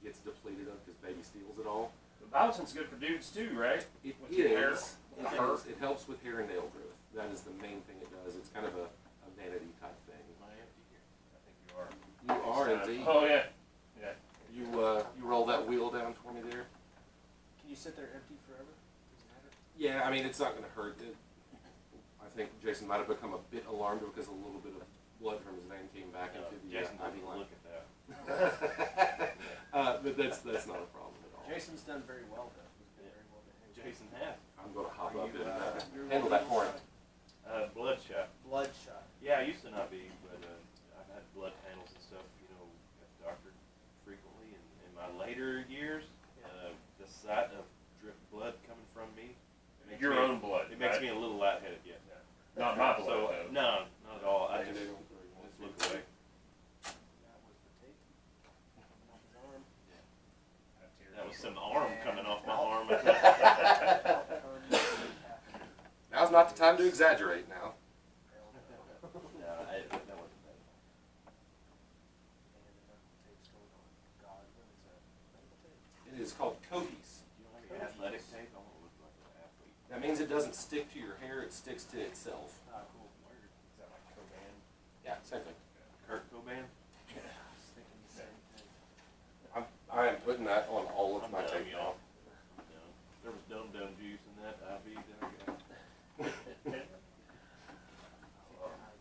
gets depleted of because baby steals it all. The biotin's good for dudes too, right? It With your hair. is. It is. It helps with hair and nail growth. That is the main thing it does. It's kind of a vanity type thing. Am I empty here? I think you are. You are indeed. Oh, yeah. Yeah. You roll that wheel down for me there. Can you sit there empty forever? Does it matter? Yeah, I mean, it's not going to hurt. I think Jason might have become a bit alarmed because a little bit of blood from his vein came back into the Jason IV doesn't line. look at that. But that's not a problem at all. Jason's done very well, though. He's been very well behaved. Jason has. I'm going to hop Are up you, and you're handle that for him. Bloodshot. Bloodshot. Yeah, I used to exaggerate now. No, that wasn't bad. And the medical tape's going on. God, what is that? Medical tape? It is called Copies. You know, like an athletic tape, I want to look like an athlete. That means it doesn't stick to your hair, it sticks to itself. Ah, cool. Word. Is that like Cobain? Yeah, same thing. Kurt Cobain? I was thinking the same thing. I am putting that on all of I'm my dumb, tape now. y'all. No. There was dum juice in that. I'll be there. I was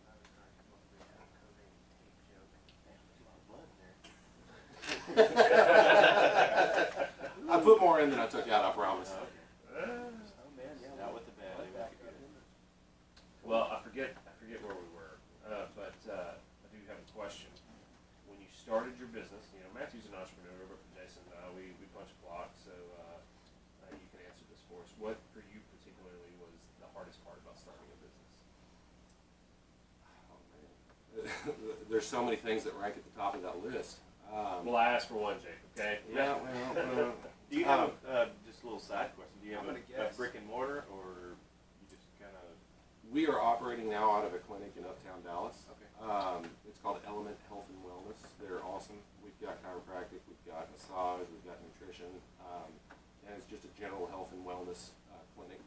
trying to come up with a Cobain tape joke. Damn, there's a lot of blood in there. I put more in than I took out, I promise. Okay. Oh man, yeah. Out with the bad. Right They back make it up good. in it. Well, I forget where we were, but I do have a question. When you started your business, you know, Matthew's an entrepreneur, but Jason and I, we punch a clock, so you can answer this for us. What, for you particularly, was the hardest part about starting a business? Oh, man. There's so many things that rank at the top of that list. Well, I asked for one, Jake, okay? Yeah, well, Do you have just a little side question? Do you have I'm a gonna guess. brick and mortar, or you just kind of? we are operating now out of a clinic in Uptown Dallas. Okay. It's called Element Health and Wellness. They're awesome. We've got chiropractic, we've got massage, we've got nutrition, and it's just a general health and wellness clinic.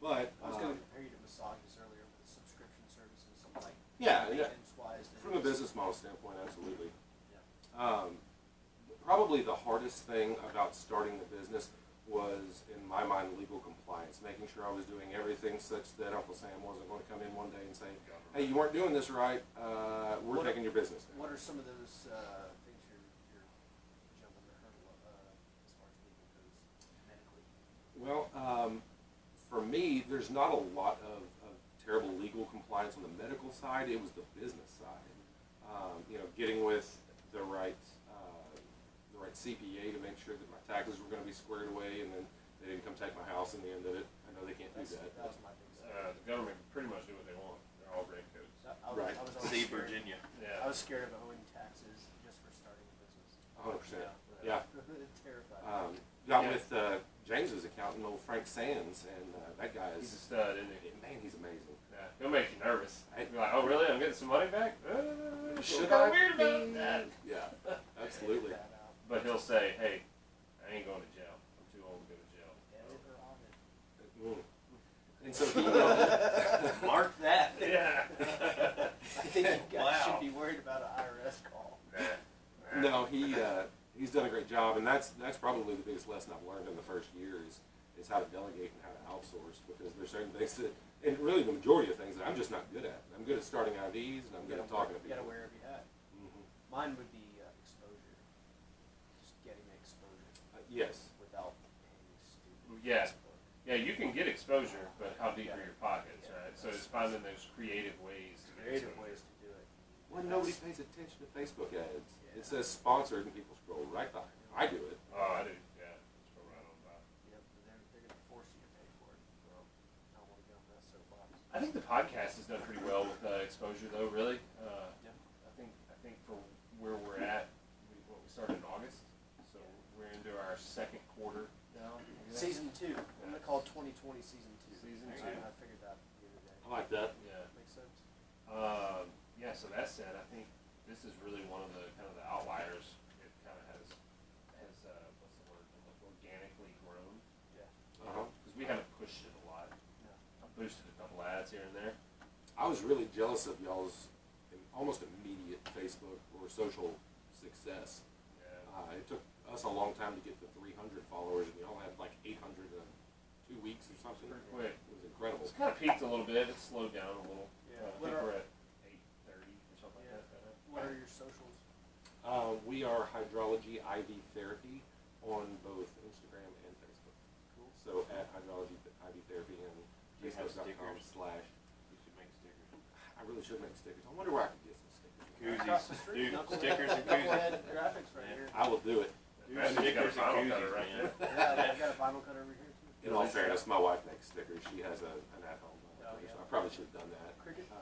But I was going to compare you to massages earlier with subscription services, something like yeah, maintenance-wise. from a business model standpoint, absolutely. Yeah. Probably the hardest thing about starting the business was, in my mind, legal compliance, making sure I was doing everything such that Uncle Sam wasn't going to come in one day and say, hey, you weren't doing this right, we're taking your business. What are some of those things you're jumping the hurdle as far as legal goes medically? Well, for me, there's not a lot of terrible legal compliance on the medical side. It was the business side. Getting with the right CPA to make sure that my taxes were going to be squared away, and then they didn't come take my house in the end of it. I know they can't do that. That was my biggest. The government can pretty much do what they want. They're all red coats. Right. I was always See scared. Virginia. Yeah. I was scared of owing taxes just for starting a business. 100%. Yeah. Terrified. Got Yeah. with James's accountant, old Frank Sands, and that guy He's a is, stud, isn't he? man, he's amazing. Yeah. He'll make you nervous. You're like, oh, really? I'm getting some money back? Should Kinda I weird be? about that. Yeah, absolutely. But he'll say, hey, I ain't going to jail. I'm too old to go to jail. And so he, Mark that. Yeah. I think you guys Wow. should be worried about an IRS call. no, he's done a great job, and that's probably the biggest lesson I've learned in the first year is how to delegate and how to outsource, because there's certain things that, and really the majority of things that I'm just not good at. I'm good at starting IVs, and I'm good at talking to You gotta people. wear every hat. Mhm. Mine would be exposure. Just getting exposure Yes. without paying stupid Yeah. Facebook. Yeah, you can get exposure, but how deep are your pockets, right? So it's finding those creative ways to get Creative exposure. ways to do it. Well, nobody pays attention to Facebook ads. It says sponsored, and people scroll right by. I do it. Oh, I do. Yeah. Just go right on by. Yep, but they're gonna force you to pay for it. Well, I don't wanna get on that soapbox. I think the podcast has done pretty well with exposure, though. Really, Yeah. I think for where we're at, we started in August, so we're into our second quarter now. I guess. Season 2. I'm gonna call it 2020 season 2. Season I 2. figured that the other day. I like that. Yeah. Makes sense. Yeah. So that said, I think this is really one of the kind of the outliers. It kind of has what's the word? Like organically grown. Yeah. Because we haven't pushed it a lot. No. I boosted a couple ads here and there. I was really jealous of y'all's almost immediate Facebook or social success. Yeah. It took us a long time to get to 300 followers, and y'all had like 800 in 2 weeks or something. Pretty quick. It was incredible. It's kind of peaked a little bit. It's slowed down a little. Yeah. I What think are- we're at 830 or something Yeah. like that. What are your socials? We are Hydrology IV Therapy on both Instagram and Facebook. Cool. So at Hydrology IV Therapy and Do you have Facebook.com/ stickers? You should make stickers. I really should make stickers. I wonder where I could get some stickers. Across the Koozies. street, Dude, Knucklehead- stickers and Knucklehead koozies. graphics right Yeah. here. I will do it. Dude, Imagine you got a stickers and vinyl cutter koozies, right man. Yeah, I got a vinyl cutter over here too. In all fairness, my wife makes stickers. She has an at-home Oh, cutter, yeah. so I probably should have done that. Cricket? Uh,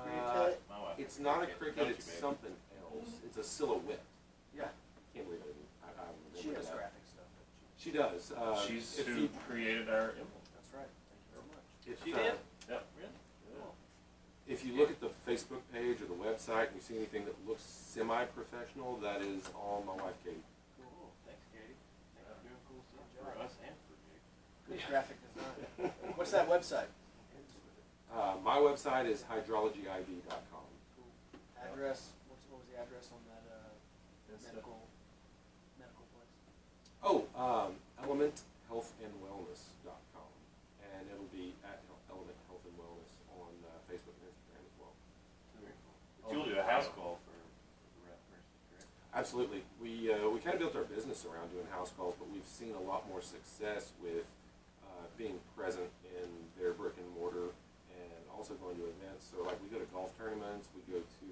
Cricket? My wife it's is not a cricket. cricket, Don't you, it's baby? something else. It's a silhouette. Yeah. Can't believe I didn't. I remember She does that. graphic stuff, doesn't she? She does. She's if who you, created our emblem. That's right. Thank you very much. If, She did? Yep. Really? Cool. If you look at the Facebook page or the website and you see anything that looks semi-professional, that is all my wife, Katie. Cool. Thanks, Katie. Thanks for doing cool stuff for us and for Jake. Good graphic design. What's that website? My website is hydrologyiv.com. Cool. Address. What was the address on that Insta. medical place? Oh, elementhealthandwellness.com. And it'll be at Element Health and Wellness on Facebook and Instagram as well. Very cool. But you'll do a house call for the rep person, correct? Absolutely. We kind of built our business around doing house calls, but we've seen a lot more success with being present in their brick and mortar and also going to events. So like we go to golf tournaments, we go to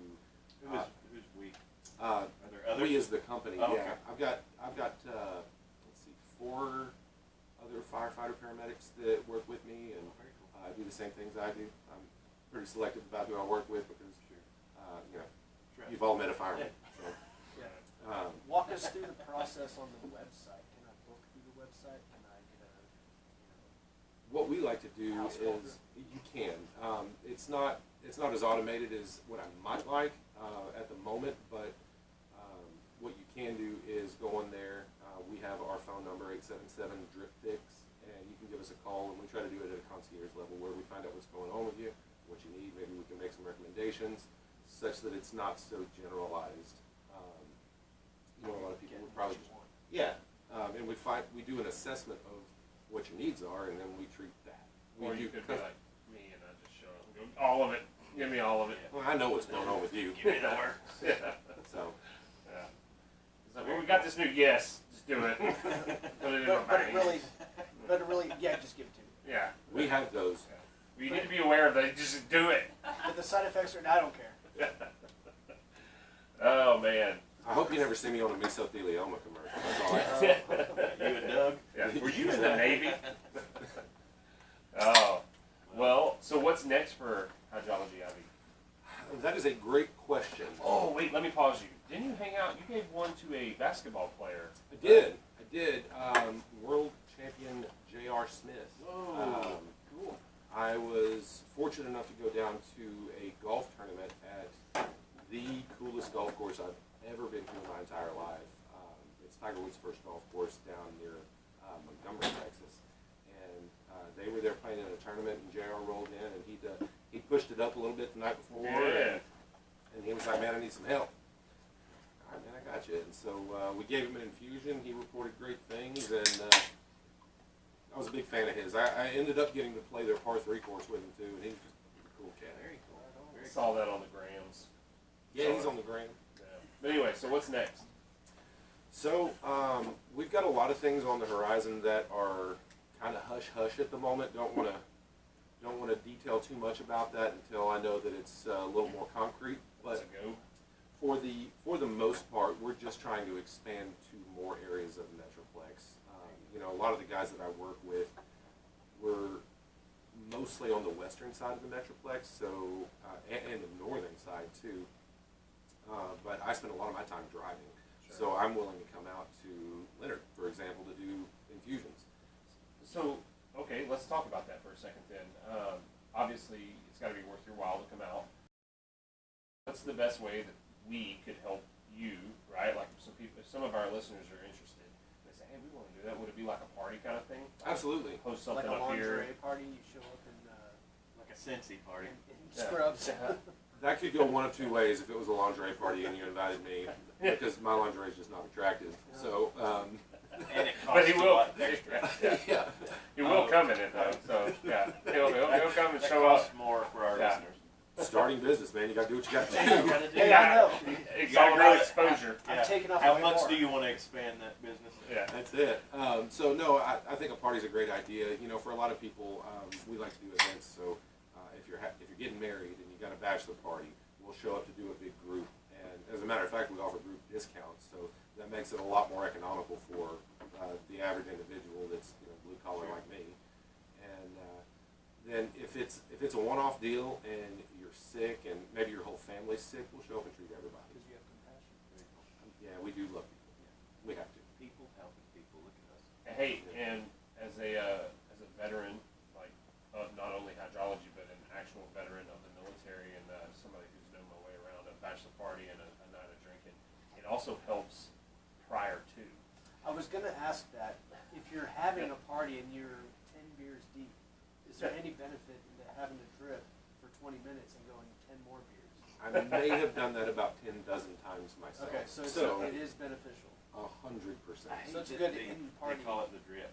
Who's we? Are there others? we as the company, Oh, yeah. okay. I've got let's see, 4 other firefighter paramedics that work with me and Very cool. do the same things I do. I'm pretty selective about who I work with because you know, Sure. you've all met a fireman. So, Yeah. Walk us through the process on the website. Can I book through the website? Can I get a, what we like to do House call. is you can. It's not as automated as what I might like at the moment, but what you can do is go on there. We have our phone number 877-DRIP-FIX, and you can give us a call, and we try to do it at a concierge level where we find out what's going on with you, what you need. Maybe we can make some recommendations such that it's not so generalized. You know, a lot of people get would probably what you want? and we do an assessment of what your needs are, and then we treat that. We Or do you could be like me and I just show up and go, all of it. Give me all of it. Well, I know what's going on with you. Give me the works. Yeah. So, Yeah. It's like, well, we got this new, yes, just do it. Put it in my But bank. it really, yeah, just give it to me. Yeah. we have those. But you need to be aware of that. Just do it. But the side effects are, I don't care. Oh, man. I hope you never see me on a mesothelioma commercial. That's all I ask. You and Doug? Yeah. Were you in the Navy? Oh. Well, so what's next for Hydrology IV? That is a great question. Oh, wait, let me pause you. Didn't you hang out? You gave one to a basketball player. I did. World champion J.R. Smith. Whoa. Cool. I was fortunate enough to go down to a golf tournament at the coolest golf course I've ever been to in my entire life. It's Tiger Woods' first golf course down near Montgomery, Texas. And they were there playing in a tournament, and JR rolled in, and he pushed it up a little bit the night before. Yeah. And he was like, man, I need some help. All right, man, I got you. And so we gave him an infusion. He reported great things, and I was a big fan of his. I ended up getting to play their par 3 course with him, too, and he was just a cool cat. Very cool. I saw that on the grams. Yeah, he's on the ground. Yeah. But anyway, so what's next? So we've got a lot of things on the horizon that are kind of hush-hush at the moment. Don't want to detail too much about that until I know that it's a little more concrete. Let's But go. for the most part, we're just trying to expand to more areas of the Metroplex. You know, a lot of the guys that I work with were mostly on the western side of the Metroplex, so and the northern side too. But I spend a lot of my time driving, so I'm willing to come out to Leonard, for example, to do infusions. So, okay, let's talk about that for a second then. Obviously, it's got to be worth your while to come out. What's the best way that we could help you, right? Like, if some of our listeners are interested, they say, hey, we want to do that. Would it be like a party kind of thing? Absolutely. Post Like something a up here. lingerie party, you show up Like a Cincy party. in scrubs. That could go one of two ways if it was a lingerie party and you invited me, because my lingerie is just not attractive. So, And it But costs he a will. lot extra. yeah. He will come in it though. So yeah, he'll come and That show up. costs more for our Yeah. listeners. Starting business, man, you got to do what you got to do. Hey, I know. You got all great about it. exposure. I'm taking off How way much more. do you want to expand that business? Yeah. That's it. So no, I think a party's a great idea. You know, for a lot of people, we like to do events. So if you're getting married and you got a bachelor party, we'll show up to do a big group. And as a matter of fact, we offer group discounts. So that makes it a lot more economical for the average individual that's blue collar like me. And then if it's a one-off deal and you're sick and maybe your whole family's sick, we'll show up and treat everybody. Because you have compassion. Yeah, we do love people. Yeah, we have to. People helping people. Look at us. Hey, and as a veteran, like of not only also helps prior to. I was gonna ask that, if you're having a party and you're 10 beers deep, is there any benefit into having a drip for 20 minutes and going 10 more beers? I may have done that about 10 dozen times myself. Okay, so it is beneficial. 100%. I hate So it's that good they, in they party. call it the drip.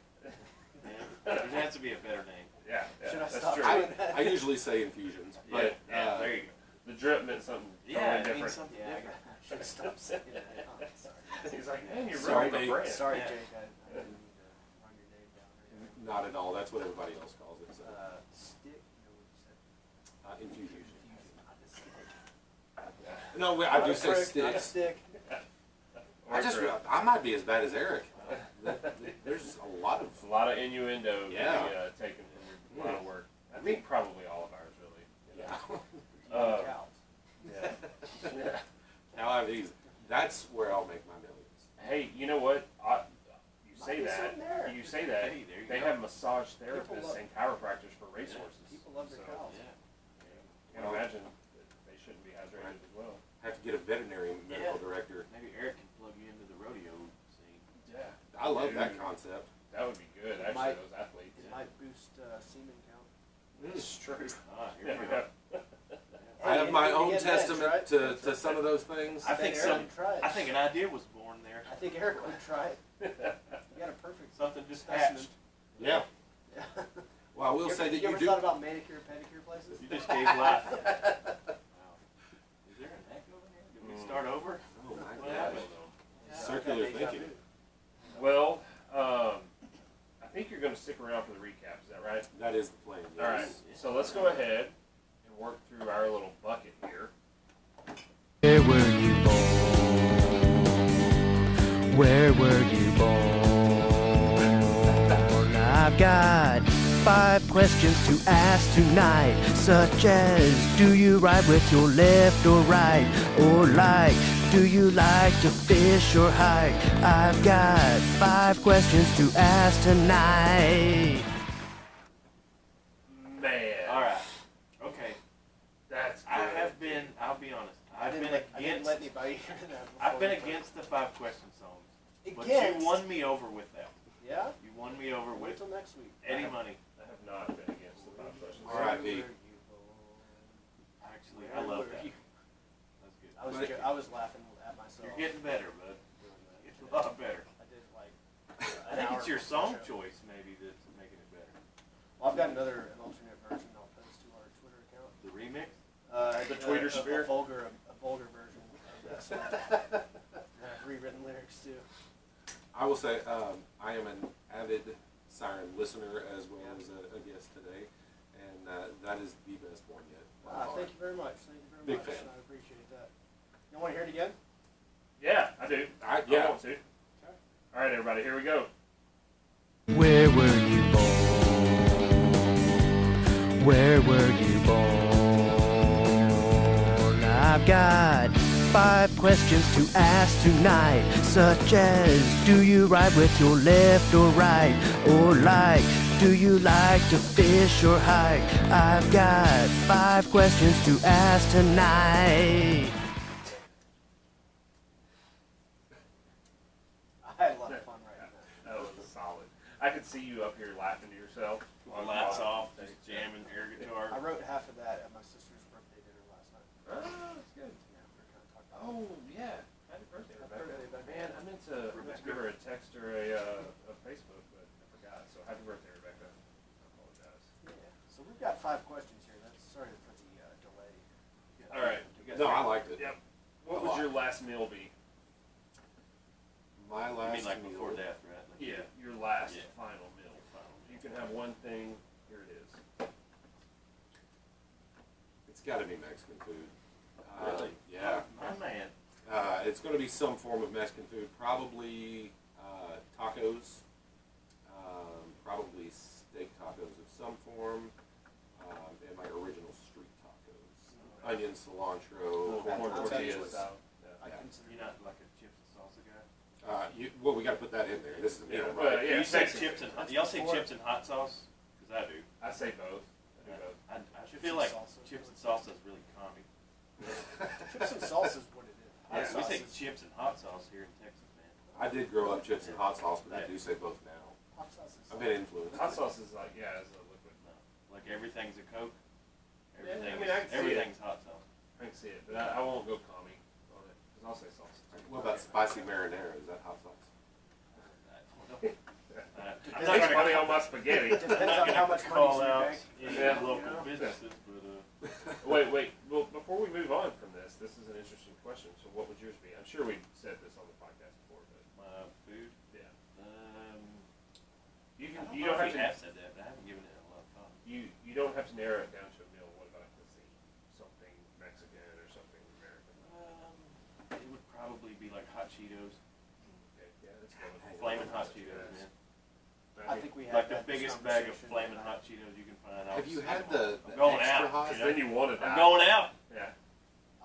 There has to be a better name. Yeah, Should I that's stop true. doing that? I usually say infusions, but There you go. The drip meant something Yeah, totally it different. means something Yeah, different. I should stop saying that. Oh, sorry. He's like, man, you're Sorry, ruining the Nate. brand. Sorry, Yeah. Jake, I didn't mean to run your name down or anything. not at all. That's what everybody else calls it. So. Stick, no, what you said? Infusion. Not a stick. No, I Not do a say prick, not a stick. stick. I might be as bad as Eric. There's a lot of. A lot of innuendo Yeah. being taken in your line of work. I think probably all of ours, really. You know? Yeah. Cows. Yeah. Yeah. How I have these. That's where I'll make my millions. Hey, you know what? You Might say be that. something there. You say that. Hey, there you They go. have massage People therapists love- and chiropractors for racehorses. People love their So, cows. Yeah. I can imagine that they shouldn't be hydrated as well. Have to get a veterinary medical Yeah. director. Maybe Eric can plug you into the rodeo scene. Yeah. I love that concept. That would be good, It actually, might- those athletes. It might boost semen count. It's true. Ah, here Yeah, we we go. have- I have my anything own to get testament meds, right? to some of those things. I think Eric some. would try it. I think an idea was born there. I think Eric would try it. You got a perfect Something just specimen. hatched. Yeah. Yeah. Well, I will say that you you ever do. thought about manicure, pedicure places? You just gave life. Wow. Is there an echo in here? Did we start over? Oh my What gosh. happened? Yeah, Circular I've got deja thinking. vu. Well, I think you're going to stick around for the recap. Is that right? That is the plan. Yes. All right. So let's go ahead and work through our little bucket here. Where were you born? Where were you born? I've got 5 questions to ask tonight, such as, do you ride with your left or right? Or like, do you like to fish or hike? I've got 5 questions to ask tonight. Man. All right. Okay. That's good. I have been. I'll be honest. I've been I didn't let against. anybody hear that before. I've been against the 5 question songs, but Against? you won me over with that. Yeah? You won me over Wait with till next week. Eddie Money. I have not been against the 5 questions. All right, Where B. were you born? Actually, Where I love were that. you? That's good. I was laughing at myself. You're getting better, bud. doing that. It's a lot better. I did like. I think it's your song choice maybe that's making it better. Well, I've got an alternate version I'll post to our Twitter account. The remix. The Tweeter sphere? A vulgar version of that song. I've rewritten lyrics too. I will say I am an avid Siren listener as well as a guest today, and that is the best one yet. by far. Thank you very much. Thank you very Big much. fan. I appreciate that. You want to hear it again? Yeah, I do. I Yeah. want to. All right, everybody, here we go. Where were you born? Where were you born? I've got 5 questions to ask tonight, such as, do you ride with your left or right? Or like, do you like to fish or hike? I've got 5 questions to ask tonight. I had a lot of fun writing that. That was solid. I could see you up here laughing to yourself. With the lights off, just jamming air guitar. I wrote half of that at my sister's birthday dinner last night. Oh, that's good. Yeah, we were kind of talking about Oh, yeah. Happy birthday, Happy Rebecca. birthday, Rebecca. Man, I meant to give her a text or a Facebook, but I forgot. So happy birthday, Rebecca. I apologize. Yeah. So we've got 5 questions here. That's sorry for the delay. All right. No, I liked it. Yep. What would your last meal be? My You last mean like meal. before death, right? Like Yeah, your last Yeah. final meal. You can have one thing. Here it is. It's got to be Mexican food. Really? Yeah. My man. It's going to be some form of Mexican food. Probably tacos. Probably steak tacos of some form. And my original street tacos. Onion, cilantro, Corn I'll tell you tortillas. what, Out. I Yeah. consider You're not like a chips and salsa guy. Well, we got to put that in there. This is a meal, Yeah, right? but, yeah, you say basically. chips and y'all say chips and hot sauce? Because I do. I say both. I do both. I Chips feel and like salsa. chips and salsa is really common. Chips and salsa is what it is. Hot Yeah, we sauce say is chips and hot sauce here in Texas, man. I did grow up chips and hot sauce, but I do say both now. Hot sauce is I've been influenced. Hot sauce is like, yeah, it's a liquid. No. Like everything's a Coke. Yeah, I Everything's, mean, I can see everything's hot sauce. I can see it, but I won't go commie on it, because I'll say sauce. What about spicy marinara? Is that hot sauce? I'm It's not not gonna funny on my spaghetti. Depends on how much money's call in your out bank. any Yeah. local Yeah. businesses, but Wait. Well, before we move on from this is an interesting question. So, what would yours be? I'm sure we've said this on the podcast before, but my food. yeah, I you don't know have if we to. have said that, but I haven't given it a lot of thought. You don't have to narrow it down to a meal. What about a cuisine? Something Mexican or something American? It would probably be like hot Cheetos, Okay, yeah, that's good. flaming hot Cheetos, man. I think we had Like the that biggest bag of conversation. flaming hot Cheetos you can find. Have you had the I'm going extra out. hot? You know? Then you want to die. I'm going out. Yeah,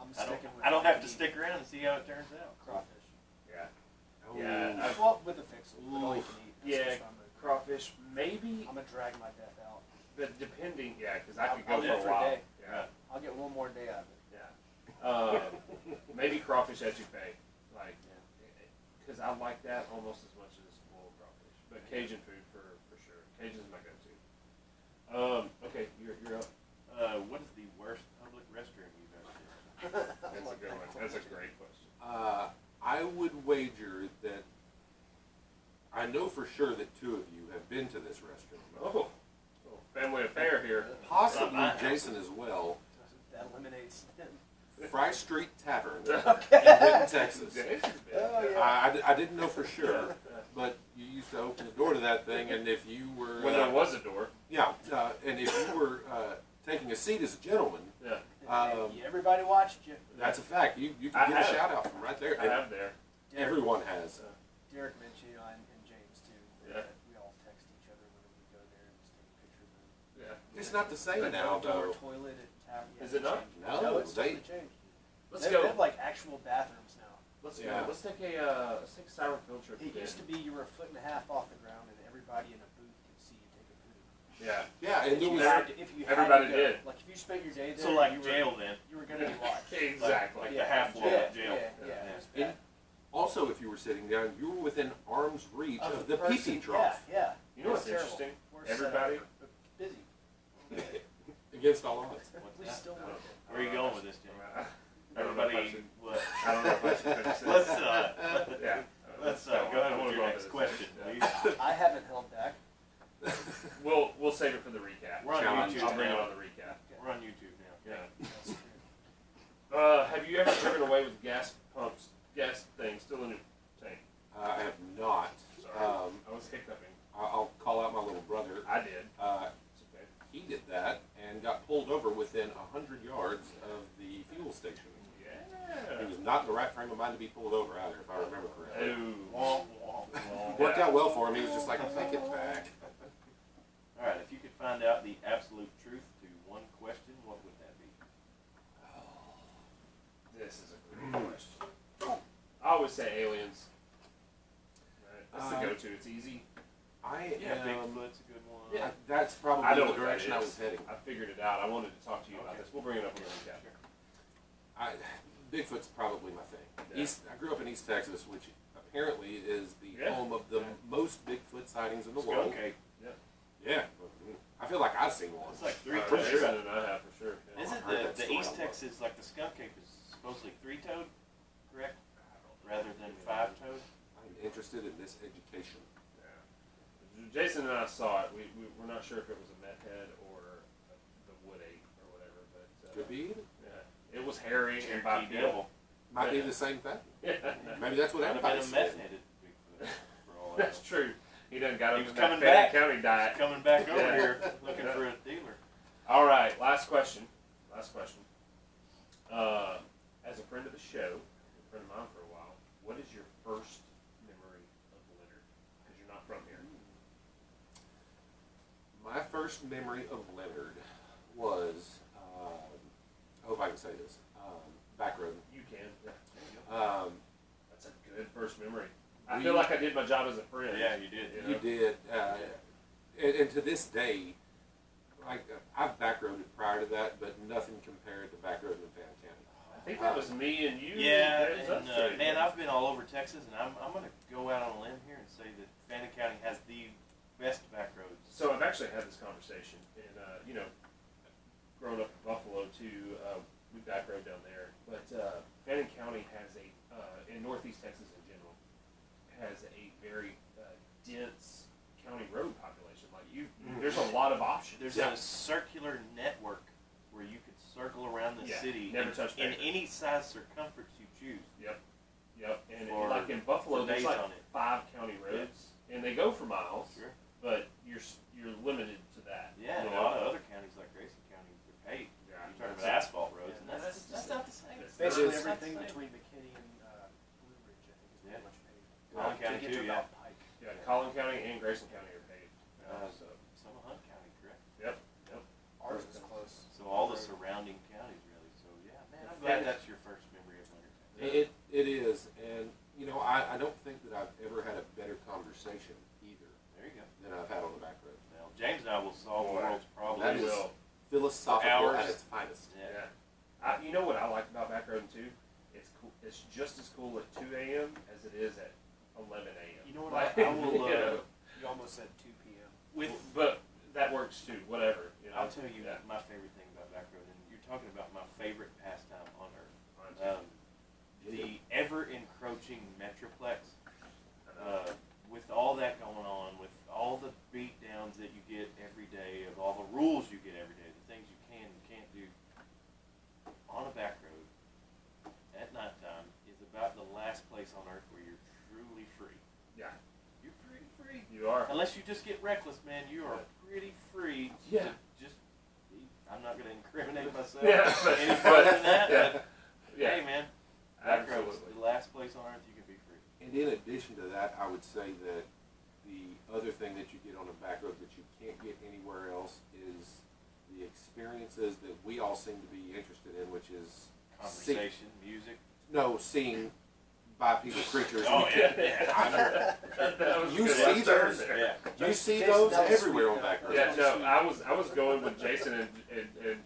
I'm I sticking with don't have to the stick around and see how it turns out. crawfish. yeah, Oh. yeah. Well, with the fixin', but all you can eat. That's Yeah, just what crawfish, maybe. I'm gonna drag my death out. But depending, yeah, because I could I'll go live for for a a while. day. Yeah, I'll get one more day out of it. yeah. Maybe crawfish etouffee, like, because I like that almost as much as boiled crawfish. But Cajun food for sure. Cajun's my go-to. Okay, you're up. What is the worst public restroom you've ever used? That's a good one. That's a great question. I would wager that I know for sure that two of you have been to this restaurant. Oh, family affair here. Possibly Not my Jason as well. That eliminates. Fry Street Tavern in Okay. Denton, Texas. Oh, yeah. I didn't know for sure, but you used to open the door to that thing, and if you were When there was a door. yeah, and if you were taking a seat as a gentleman, Yeah, Everybody watched you. that's a fact. You I could get a have. shout out from right there. I And have there. everyone has. Derek mentioned, and James too. Yeah. We all text each other when we go there and just take a picture of them. Yeah. It's not the same But now, no door, though. toilet at tavern. Is it not? No, it's they- totally changed. Let's They go. have like actual bathrooms now. Let's Yeah. go. Let's take a siren field trip. It again. used to be you were a foot and a half off the ground and everybody in a booth could see you take a poop. Yeah. Yeah, and If there you was. had to, if you had Everybody to go, did. Like if you spent your day there, So like you were, jail then. you were gonna be watched. Exactly. Like Yeah. the half wall Yeah, of jail. yeah, Yeah. it was And bad. also, if you were sitting down, you were within arm's reach of the person- pee-pee trough Yeah, You know It what's was terrible. interesting? Worst Everybody. setup, but busy. against all odds. What's We that? still work. Where are you going with this, Jim? I don't know if I Everybody, should. what? I don't know if I should finish this. Let's Yeah. let's I go ahead wanna with your go on next to this. question, Yeah. please. I haven't held back. We'll save it for the recap. We're on Challenge. YouTube I'll bring it now. on the recap. We're on YouTube now. Yeah. That's true. Have you ever driven away with gas pumps, gas thing still in your tank? I have not. Sorry, I was hiccuping. I'll call out my little brother. I did. It's okay. He did that and got pulled over within 100 yards of the fuel station. Yeah. He was not in the right frame of mind to be pulled over either, if I remember correctly. Ooh. Worked out well for him. He was just like, I'll take it back. All right, if you could find out the absolute truth to one question, what would that be? This is a great question. I always say aliens. Right? That's the go-to. It's easy. I Yeah, am. Bigfoot's a good one. Yeah. That's I probably know the what that direction I is. was heading. I figured it out. I wanted to talk to you about Okay. this. We'll bring it up on the recap. Bigfoot's probably my thing. Yeah. I grew up in East Texas, which apparently is the Yeah. home of the Yeah. most Bigfoot sightings in the world. Skunk ape. Yeah, I feel like I've seen one. It's like three Pretty toed. sure. And I have for sure. Yeah. Isn't I've heard that the story East a lot. Texas, like the skunk ape is supposedly three-toed, correct? Rather than five-toed? I'm interested in this education. Yeah. Jason and I saw it. We're not sure if it was a meth head or the wood ape or whatever, but Could be. yeah, it was hairy and Cherokee bipedal. devil. Might be Yeah. the same thing. Yeah, Maybe that's what Might have been everybody's a saying. meth-headed Bigfoot, for all I know. that's true. He done got He him was in that coming Fayette back. County diet. Coming back over Yeah. here looking for a dealer. All right, last question. Last question. As a friend of the show, a friend of mine for a while, what is your first memory of Leonard? Because you're not from here. My first memory of Leonard was, I hope I can say this, back road. You can. Yeah. That's a good first memory. I We- feel like I did my job as a friend. Yeah, you did. know? You did, and to this day, like I've backroaded prior to that, but nothing compared to backroading in Fan County. think that was me and you. Yeah, There's us and three. man, I've been all over Texas, and I'm going to go out on a limb here and say that Fannin County has the best back roads. So I've actually had this conversation, and growing up in Buffalo too, we back road down there. But Fannin County has in Northeast Texas in general, has a very dense county road population. Like there's a lot of options. There's a circular network where you could circle around the city never touch in paper. any size circumference you choose. Yep. And For- like in Buffalo, for there's days like on it. 5 county roads, and they go for miles. Sure. But you're limited to that. Yeah, you and a know? lot of other counties like Grayson County, they're paved. Yeah, You're talking that's- about asphalt roads, yeah, and that's not the same. It's- Basically It's everything not the same. between McKinney and Blue Ridge, I think, is Yeah. pretty much paved. Collin To County get too, to yeah. about Pike. Yeah, Collin County and Grayson County are paved. So, Some of Hunt County, correct? yep. Ours is close. So all the surrounding counties, really. So yeah, man, I'm glad that's your first memory of Leonard. It is, and I don't think that I've ever had a better conversation either There you go. than I've had on the back road. Well, James and I will solve the Boy, world's That problems. is will. philosophical Hours. at its finest. Yeah. You know what I like about back road too? It's cool. It's just as cool at 2 a.m. as it is at 11 a.m. You know what, Like, I will, you know, You almost said 2 p.m. With but that works too. Whatever. You know? I'll tell you Yeah. my favorite thing about back road, and you're talking about my favorite pastime on earth. Mine too. The ever encroaching metroplex, with all that going on, with all the beat downs that you get every day, of all the rules you get every day, the things you can and can't do on a back road at nighttime is about the last place on earth where you're truly free. Yeah. You're pretty free. You are. Unless you just get reckless, man, you are pretty free Yeah. to just I'm not going to incriminate myself Yeah, any further than that, yeah. but Yeah. hey, man, back road's Absolutely. the last place on earth you can be free. And in addition to that, I would say that the other thing that you get on a back road that you can't get anywhere else is the experiences that we all seem to be interested in, which is Conversation, music. seeing bipedal creatures. Oh, yeah. That was a You good see left turn those? there. Yeah. You see Jason, those that was everywhere sweet, on back though. roads. Yeah, no, I was going with Jason and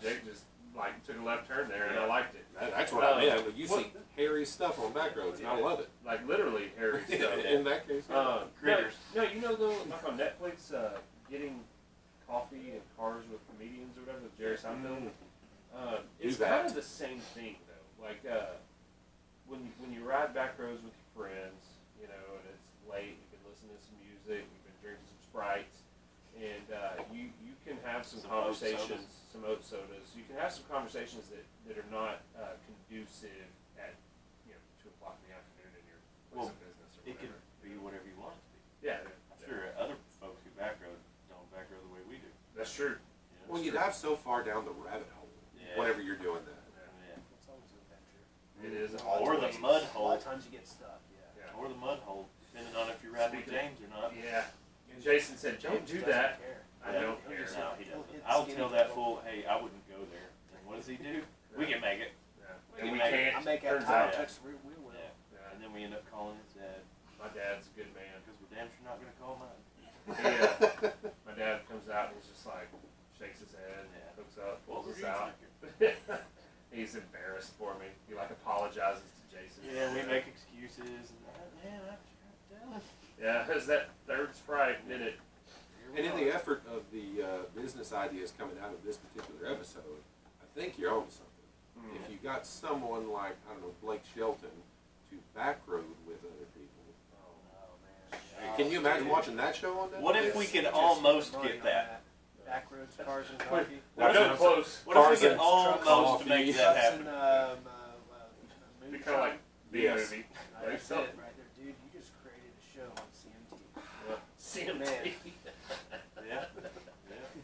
Jake just like took a left turn there, and I liked it. That's what I meant. But you What- see hairy stuff on back roads, and I love it. Like literally hairy stuff. In that case, yeah. Critters. No, you know though, like on Netflix, getting coffee in cars with comedians or whatever with Jerry Seinfeld. It's that. kind of the same thing though. Like when you ride back roads with your friends, you know, and it's late, you've been listening to some music, you've been drinking some Sprites, and you can have some Some oat conversations, some oat sodas. You can have some conversations that are not conducive at 2 o'clock in the afternoon in your place of business or It could whatever. be whatever you want it to be. Yeah, I'm sure other folks who back road don't back road the way we do. that's true. You know? Well, you dive so far down the rabbit hole Yeah. whenever you're doing that. Yeah. It's always an adventure. It is. Or the always. mud A hole. lot of times you get stuck, yeah. Yeah. Or the mud hole, depending on if you're riding with Speaking- James or not. Yeah. Jason said, "Don't James do doesn't that." care. I Yeah. don't care. No, he He'll doesn't. hit I'll skinny tell that people. fool, hey, I wouldn't go there. And what does he do? We Yeah. can make it. Yeah. We And can we make it. can't. I make that turns time out. text, we will. Yeah. Yeah. And then we end up calling his dad My dad's a good man. because we're damn sure not going to call mine. Yeah. My dad comes out and he's just like shakes his head, Yeah. hooks up, What pulls were us you out. thinking? He's embarrassed for me. He like apologizes to Jason. Yeah, we make excuses. And man, I tried to tell him. Yeah, it was that third Sprite did it. Here we And in are. the effort of the business ideas coming out of this particular episode, I think you're onto something. Mm. If you got someone like, I don't know, Blake Shelton to back road with other people, Oh, man. can you imagine watching that show on Netflix? What if we Yes. could Just almost money get on that? Backroads, cars and coffee. We're That getting sounds- close. What if we Cars could and almost coffee. make that Trucks happen? and, Be movie kind of like B Yes. movie. That's it right there, dude. You just created a show on CMT. CMT. Yeah.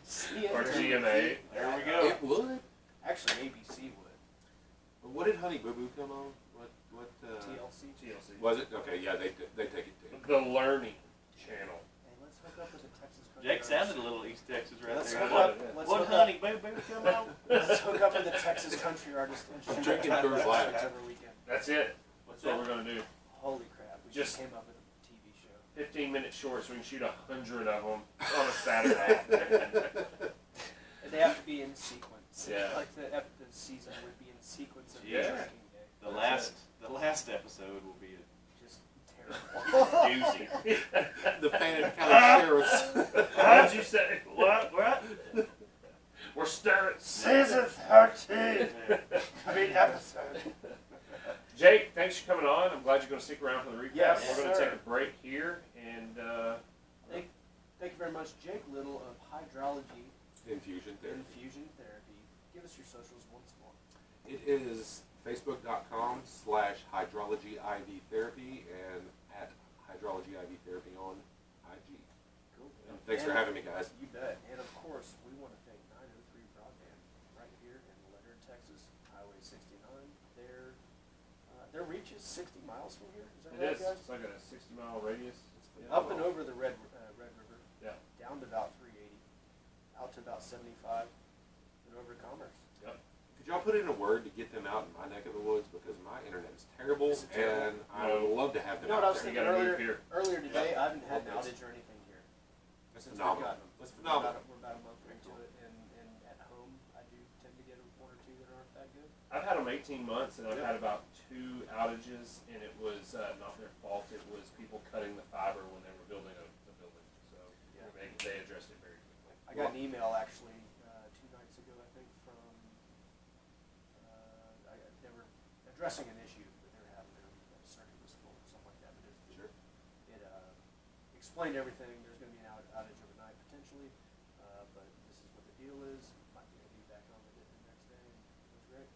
CMT. Or GMA. There we go. It would. Actually, ABC would. But what did Honey Boo Boo come on? What TLC. TLC. was it? Okay, yeah, they take it too. The Learning Channel. Hey, let's hook up with the Texas Country Jake Artists. sounded a little East Texas right Let's there. hook What- up. Let's What hook honey boo boo come on? Let's hook up with the Texas Country Artists and shoot Drinking a couple Coors Light. episodes every weekend. That's it. What's That's what that? we're gonna do. Holy crap! We Just- just came up with a TV show. 15-minute shorts. We can shoot 100 of them on a Saturday. And they have to be in sequence. Yeah. Like the season would be in sequence of Yeah. drinking. The Fannin County Sheriff's. How'd you say? What? We're stirring. Season 13. I mean, episode. Jake, thanks for coming on. I'm glad you're going to stick around for the recap. Yes, We're going to sir. take a break here, and Thank you very much, Jake Little of Hydrology Infusion Therapy. Infusion Therapy. Give us your socials once more. It is facebook.com/hydrology-IV-therapy and at hydrology-IV therapy on IG. Cool. And thanks for having me, guys. You bet. And of course, we want to thank 903 Broadband right here in Leonard, Texas, Highway 69. Their reach is 60 miles from here. Is that it right, is. guys? It's like a 60-mile radius. Yeah. Up and over the Red River. Yeah. Down to about 380. Out to about 75. And over to Commerce. Yep. Could y'all put in a word to get them out in my neck of the woods, because my internet is terrible, Is it terrible? and I would love to have them You know what I out was there. thinking You gotta move earlier? here. Earlier today, I haven't had an Well, outage or anything here. That's Since we've phenomenal. gotten them. That's phenomenal. We're about a month into it, and at home, I do tend to get one or two that aren't that good. I've had them 18 months, and I've Yeah. had about 2 outages, and it was not their fault. It was people cutting the fiber when they were building a building. So Yeah. they addressed it very quickly. I got an email actually 2 nights ago, I think, from they were addressing an issue that they were having. Their circuit was full or something like that. But Sure. it explained everything. There's going to be an outage overnight potentially, but this is what the deal is. Might be able to be back on with it the next day. And it was great.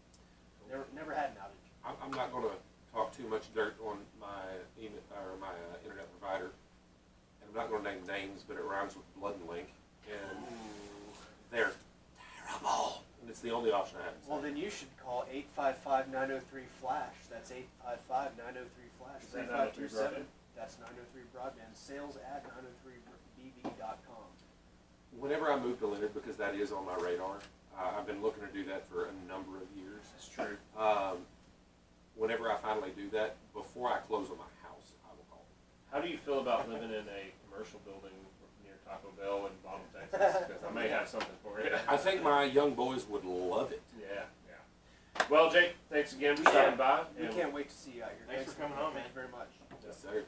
Never had an outage. I'm not going to talk too much dirt on my email or my internet provider, and I'm not going to name names, but it rhymes with Blood and Link, and they're terrible. And it's the only option I have. Well, then you should call 855-903-FLASH. That's 855-903-FLASH. Is that 903 3527. That's 903 Broadband. Sales at 903bv.com. Whenever I move to Leonard, because that is on my radar, I've been looking to do that for a number of years. That's true. Whenever I finally do that, before I close on my house, I will call them. How do you feel about living in a commercial building near Taco Bell in Bottom, Texas? Because I may have something for you. I think my young boys would love it. Yeah. Well, Jake, thanks again for stopping by. We and can't wait to see you out here. Thanks for coming on, Thank man. you very much. Yes, sir.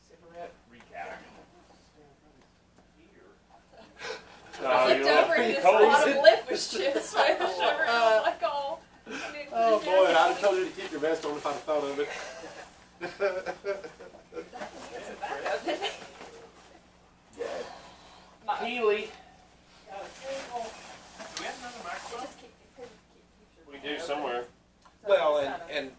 Cigarette recap. I looked over and this bottom lip was chipped, so I was like, oh. Oh boy, I'd have told you to keep your vest on if I'd have thought of it. Healy. Do we have another microphone? We do somewhere. Well, and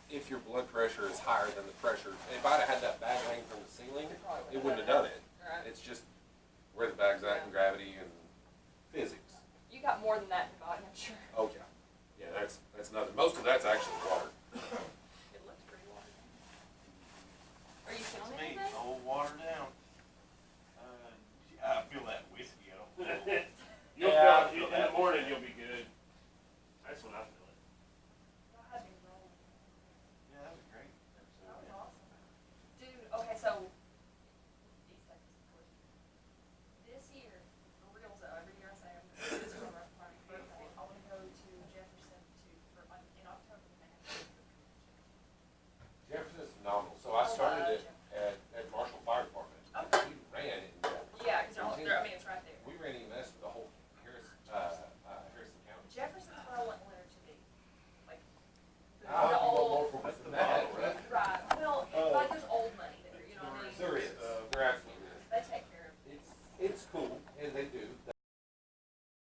if your blood pressure is higher than the pressure, if I'd have had that bag hanging from the ceiling, it wouldn't have done it. It's just where the bag's at and gravity and physics. You got more than that in your body, I'm sure. Oh yeah, yeah, that's nothing. Most of that's actually